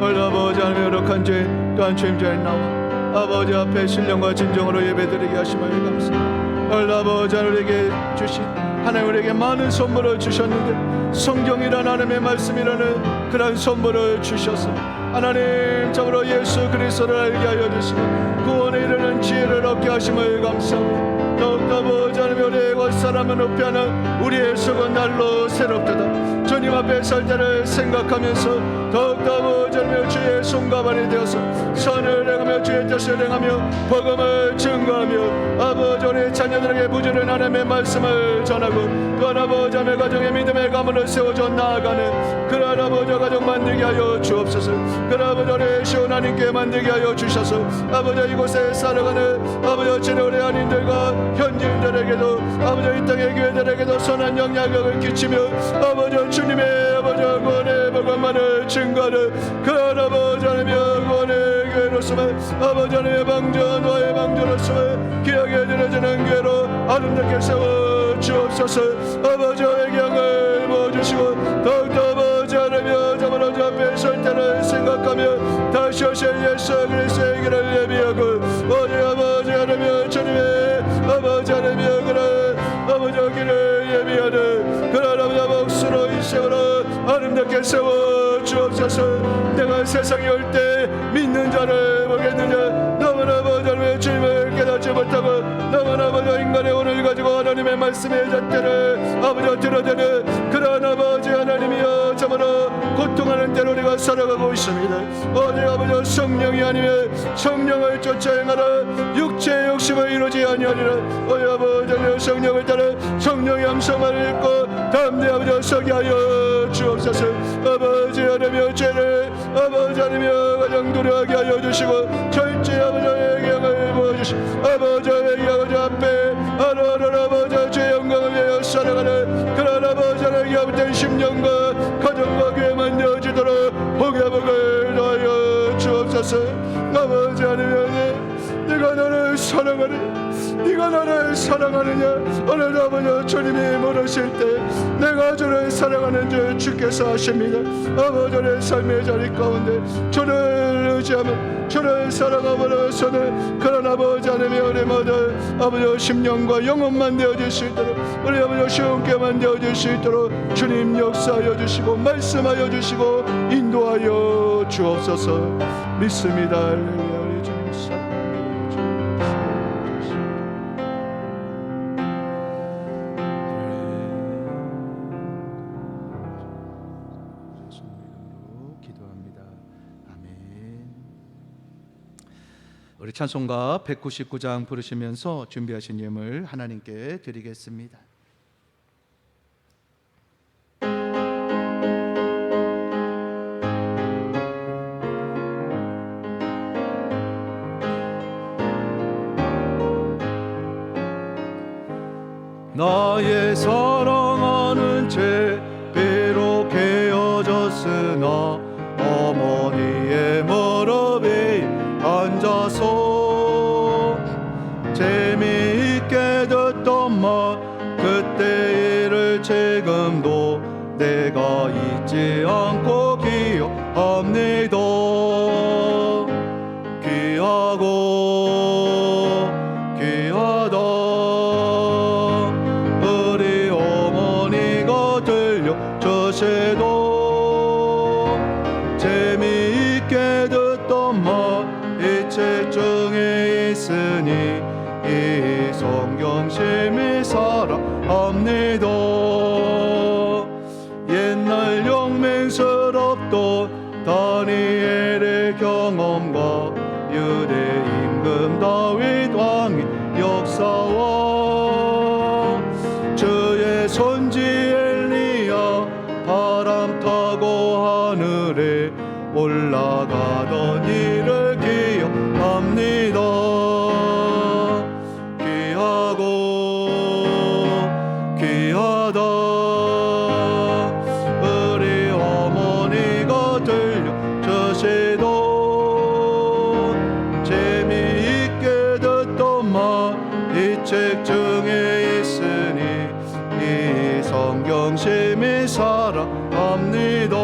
오늘 아버지 하나님의 거룩한 죄 또한 주임자에 나와 아버지 앞에 신령과 진정으로 예배드리게 하심을 감사합니다. 오늘 아버지 하나님에게 주신 하나님 우리에게 많은 선물을 주셨는데 성경이라는 하나님의 말씀이라는 그런 선물을 주셔서 하나님 참으로 예수 그리스도를 알게 하여 주시고 구원에 이르는 지혜를 얻게 하심을 감사합니다. 더욱더 아버지 하나님 우리의 겉사람은 없게하는 우리의 속은 날로 새롭도다. 주님 앞에 설 때를 생각하면서 더욱더 아버지 하나님 주의 손가발이 되어서 선을 행하며 주의 뜻을 행하며 복음을 증거하며 아버지 우리 자녀들에게 부지런 하나님의 말씀을 전하고 또한 아버지 하나님의 가정에 믿음의 가문을 세워져 나아가는 그러한 아버지 가정 만들게 하여 주옵소서. 그러한 아버지 우리 시원하님께 만들게 하여 주셔서 아버지 이곳에 살아가는 아버지 지뢰우리 한인들과 현지인들에게도 아버지 이 땅의 교회들에게도 선한 영향력을 끼치며 아버지 주님의 아버지 구원의 복음만을 증거하는 그러한 아버지 하나님의 구원의 교회로서만 아버지 하나님의 방전 너의 방전으로서만 기억에 들어지는 교회로 아름답게 세워 주옵소서. 아버지의 영을 부어주시고 더욱더 아버지 하나님의 정말 주 앞에 설 때를 생각하며 다시 오실 예수 그리스도의 길을 예비하고 오직 아버지 하나님의 주님의 아버지 하나님의 그런 아버지 길을 예비하는 그런 아버지 몫으로 인생으로 아름답게 세워 주옵소서. 내가 세상에 올 때 믿는 자를 보겠느냐 너무나 아버지 하나님의 주님을 깨닫지 못하고 너무나 아버지 인간의 오늘 가지고 하나님의 말씀의 잣대를 아버지 들어대는 그런 아버지 하나님이여 참으로 고통하는 때로 우리가 살아가고 있습니다. 오직 아버지 성령이 아니면 성령을 쫓아 행하라 육체의 욕심을 이루지 아니하리라. 오직 아버지 성령을 따라 성령의 함성을 읽고 담대 아버지 서게 하여 주옵소서. 아버지 하나님의 죄를 아버지 하나님의 가장 두려워하게 하여 주시고 철저히 아버지의 영을 부어주시고 아버지의 아버지 앞에 하루하루 아버지 주의 영광을 위하여 살아가는 그런 아버지 하나님의 아버지 심령과 가정과 교회 만들어지도록 복야복을 더하여 주옵소서. 아버지 하나님 네가 나를 사랑하느냐 네가 나를 사랑하느냐 오늘 아버지 주님이 물으실 때 내가 주를 사랑하는 줄 주께서 하십니다. 아버지의 삶의 자리 가운데 주를 의지하면 주를 사랑함으로써는 그런 아버지 하나님의 우리 모두 아버지 심령과 영혼만 되어질 수 있도록 우리 아버지 시원케만 되어질 수 있도록 주님 역사하여 주시고 말씀하여 주시고 인도하여 주옵소서. 믿습니다. 할렐루야. 우리 주님 사랑하여 주옵소서. 예수님으로 기도합니다. 아멘. 우리 찬송가 199장 부르시면서 준비하신 예물 하나님께 드리겠습니다. 나의 사랑하는 채 비록 헤어졌으나 어머니의 무릎 위에 앉아서 재미있게 듣던 말 그때 일을 지금도 내가 잊지 않고 기억합니다. 귀하고 귀하다 우리 어머니가 들려주시도 재미있게 듣던 말 이 책 중에 있으니 이 성경 심히 사랑합니다. 옛날 영맹 그의 경험과 유대 임금 다윗 왕의 역사와 주의 손지 엘리야 바람 타고 하늘에 올라가던 일을 기억합니다. 귀하고 귀하다. 우리 어머니가 들려주시던 재미있게 듣던 말 이 책 중에 있으니 이 성경 심히 사랑합니다.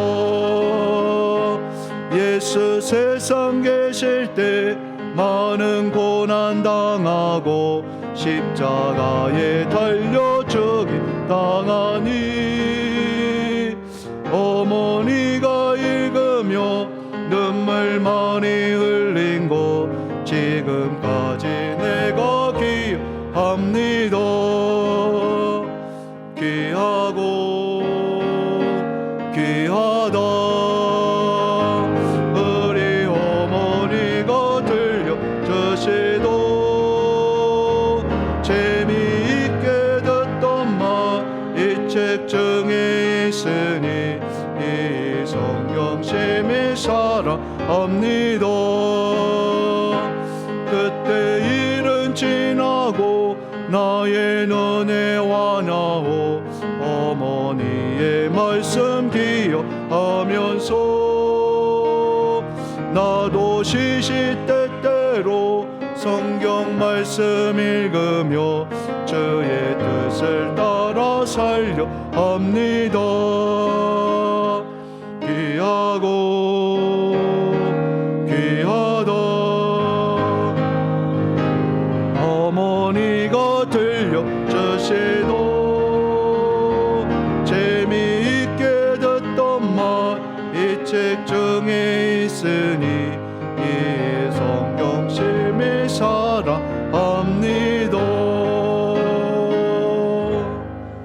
예수 세상 계실 때 많은 고난 당하고 십자가에 달려 죽임 당하니 어머니가 읽으며 눈물 많이 흘린 거 지금까지 내가 기억합니다. 귀하고 귀하다. 우리 어머니가 들려주시던 재미있게 듣던 말 이 책 중에 있으니 이 성경 심히 사랑합니다. 그때 일은 지나고 나의 눈에 환하오 어머니의 말씀 기억하면서 나도 시시때때로 성경 말씀 읽으며 주의 뜻을 따라 살려 합니다. 귀하고 귀하다. 어머니가 들려주시던 재미있게 듣던 말 이 책 중에 있으니 이 성경 심히 사랑합니다.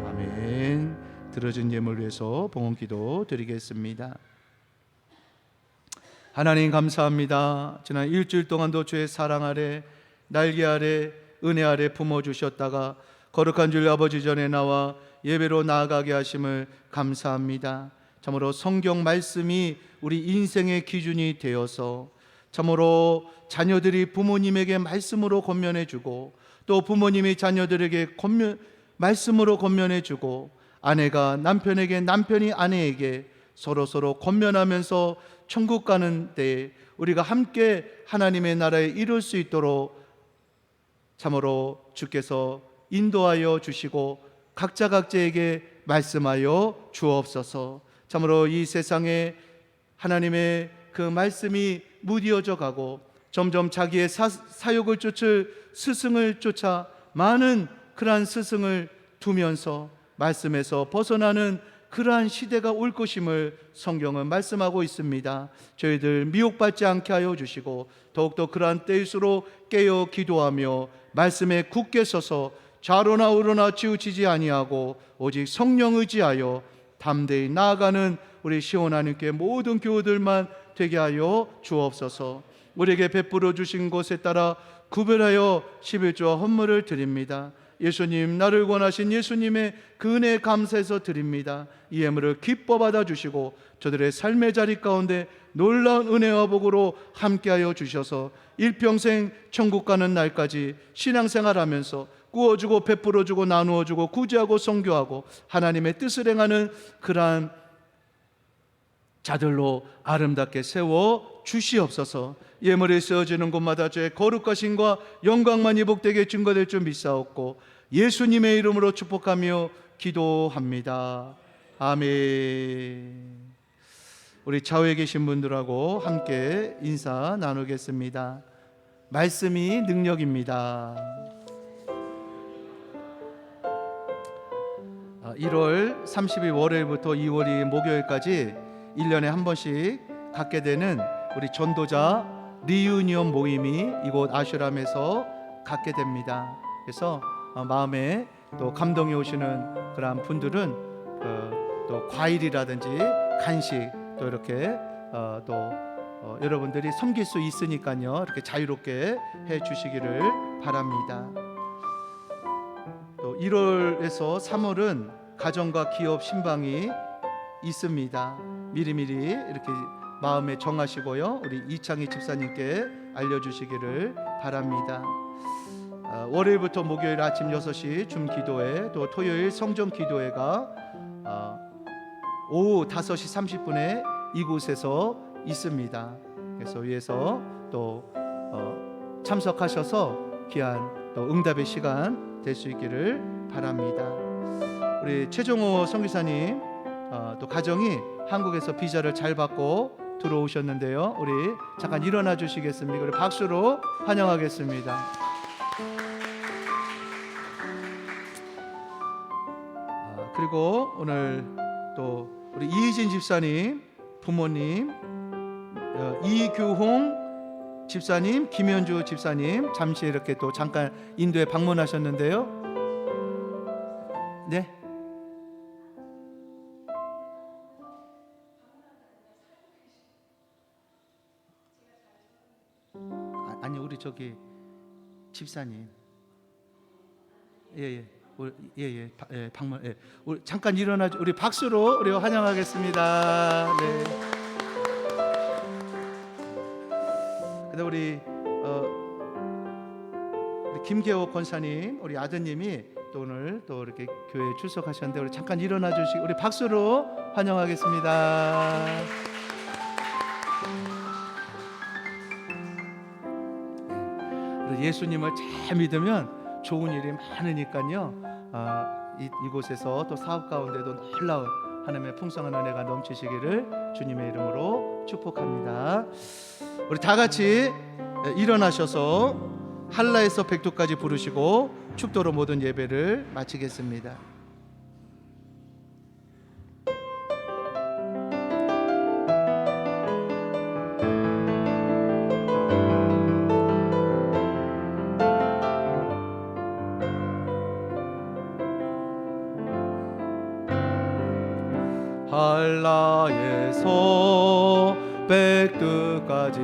아멘. 들어준 예물 위해서 봉헌기도 드리겠습니다. 하나님 감사합니다. 지난 일주일 동안도 주의 사랑 아래 날개 아래 은혜 아래 품어주셨다가 거룩한 주일 아버지 전에 나와 예배로 나아가게 하심을 감사합니다. 참으로 성경 말씀이 우리 인생의 기준이 되어서 참으로 자녀들이 부모님에게 말씀으로 권면해주고 또 부모님이 자녀들에게 말씀으로 권면해주고 아내가 남편에게 남편이 아내에게 서로 권면하면서 천국 가는 때에 우리가 함께 하나님의 나라에 이룰 수 있도록 참으로 주께서 인도하여 주시고 각자에게 말씀하여 주옵소서. 참으로 이 세상에 하나님의 그 말씀이 무뎌져 가고 점점 자기의 사욕을 쫓을 스승을 쫓아 많은 그러한 스승을 두면서 말씀에서 벗어나는 그러한 시대가 올 것임을 성경은 말씀하고 있습니다. 저희들 미혹받지 않게 하여 주시고 더욱더 그러한 때일수록 깨어 기도하며 말씀에 굳게 서서 좌로나 우로나 치우치지 아니하고 오직 성령 의지하여 담대히 나아가는 우리 시온 하나님께 모든 교우들만 되게 하여 주옵소서. 우리에게 베풀어 주신 것에 따라 구별하여 11조와 헌물을 드립니다. 예수님, 나를 권하신 예수님의 그 은혜에 감사해서 드립니다. 이 예물을 기뻐 받아주시고 저들의 삶의 자리 가운데 놀라운 은혜와 복으로 함께하여 주셔서 일평생 천국 가는 날까지 신앙생활하면서 구워주고 베풀어주고 나누어주고 구제하고 선교하고 하나님의 뜻을 행하는 그러한 자들로 아름답게 세워 주시옵소서. 예물이 쓰여지는 곳마다 주의 거룩하심과 영광만이 복되게 증거될 줄 믿사옵고 예수님의 이름으로 축복하며 기도합니다. 아멘. 우리 좌우에 계신 분들하고 함께 인사 나누겠습니다. 말씀이 능력입니다. 1월 30일 월요일부터 2월 목요일까지 1년에 한 번씩 갖게 되는 우리 전도자 리유니온 모임이 이곳 아슈람에서 갖게 됩니다. 그래서 마음에 또 감동이 오시는 그런 분들은 또 과일이라든지 간식 또 이렇게 또 여러분들이 섬길 수 있으니까요. 이렇게 자유롭게 해 주시기를 바랍니다. 또 1월에서 3월은 가정과 기업 신방이 있습니다. 미리미리 이렇게 마음에 정하시고요. 우리 이창희 집사님께 알려주시기를 바랍니다. 월요일부터 목요일 아침 6시 줌 기도회, 또 토요일 성전 기도회가 오후 5시 30분에 이곳에서 있습니다. 그래서 위에서 또 참석하셔서 귀한 또 응답의 시간 될 수 있기를 바랍니다. 우리 최종호 선교사님 또 가정이 한국에서 비자를 잘 받고 들어오셨는데요. 우리 잠깐 일어나 주시겠습니까? 우리 박수로 환영하겠습니다. 그리고 오늘 또 우리 이희진 집사님 부모님, 이규홍 집사님, 김현주 집사님 잠시 이렇게 또 잠깐 인도에 방문하셨는데요. 네. 아니 우리 저기 집사님. 예예. 예예. 방문. 예. 우리 잠깐 일어나 우리 박수로 우리 환영하겠습니다. 네. 근데 우리 김계호 권사님 우리 아드님이 또 오늘 또 이렇게 교회에 출석하셨는데 우리 잠깐 일어나 주시고 우리 박수로 환영하겠습니다. 예수님을 잘 믿으면 좋은 일이 많으니까요. 이곳에서 또 사업 가운데도 놀라운 하나님의 풍성한 은혜가 넘치시기를 주님의 이름으로 축복합니다. 우리 다 같이 일어나셔서 할라에서 백도까지 부르시고 축도로 모든 예배를 마치겠습니다. 한라에서 백두까지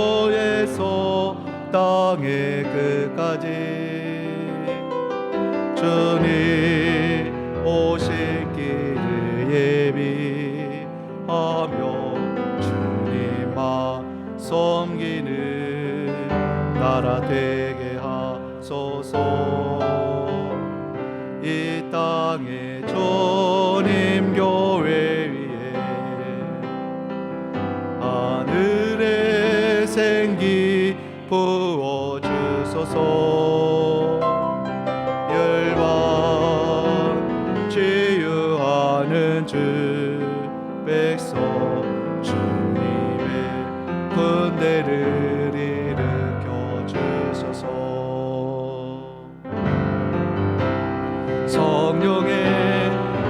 백도에서 땅의 끝까지 주님 오실 길을 예비하며 주님만 섬기는 나라 되게 하소서. 이 땅의 주님 교회 위에 하늘의 생기 부어주소서. 열방 치유하는 주 백성 주님의 군대를 일으켜 주소서. 성령의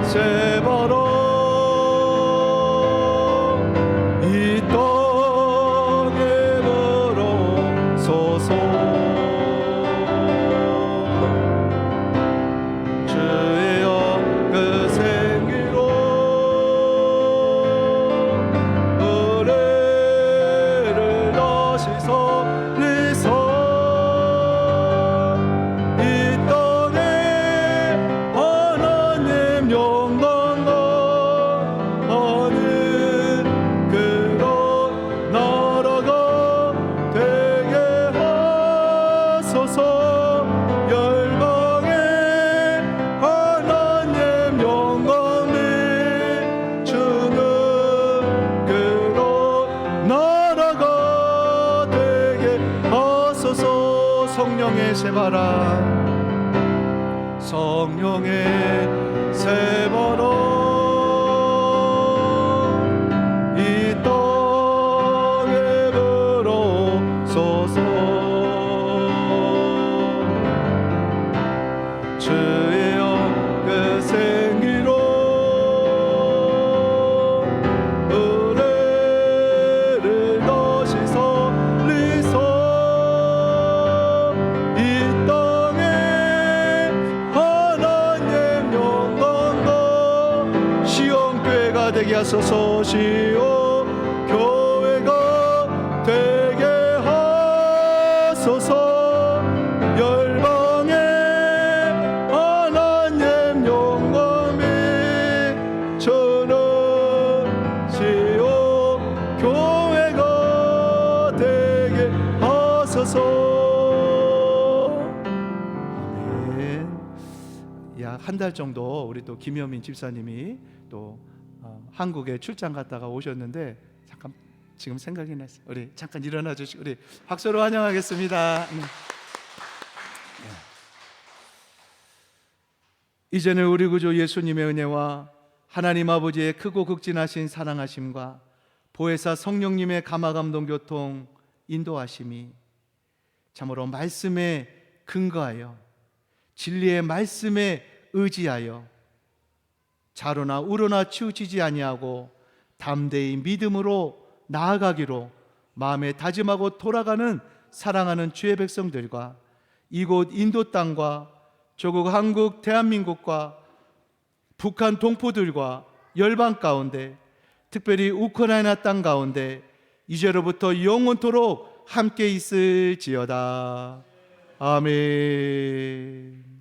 세바로 이 땅에 불어소서. 주여 그 생기로 은혜를 다시 서리소. 성령의 세바라 성령의 세바라 이 땅에 불어소서. 주여 그 생기로 은혜를 다시 설리소. 되게 하소서시오 교회가 되게 하소서 열방의 하나님 영광이 전하시오 교회가 되게 하소서. 약 한 달 정도 우리 또 김여민 집사님이 또 한국에 출장 갔다가 오셨는데 잠깐 지금 생각이 났어요. 우리 잠깐 일어나 주시고 우리 박수로 환영하겠습니다. 이제는 우리 구주 예수님의 은혜와 하나님 아버지의 크고 극진하신 사랑하심과 보혜사 성령님의 감화감동 교통 인도하심이 참으로 말씀에 근거하여 진리의 말씀에 의지하여 좌로나 우로나 치우치지 아니하고 담대히 믿음으로 나아가기로 마음에 다짐하고 돌아가는 사랑하는 주의 백성들과 이곳 인도 땅과 조국 한국 대한민국과 북한 동포들과 열방 가운데 특별히 우크라이나 땅 가운데 이제로부터 영원토록 함께 있을지어다. 아멘.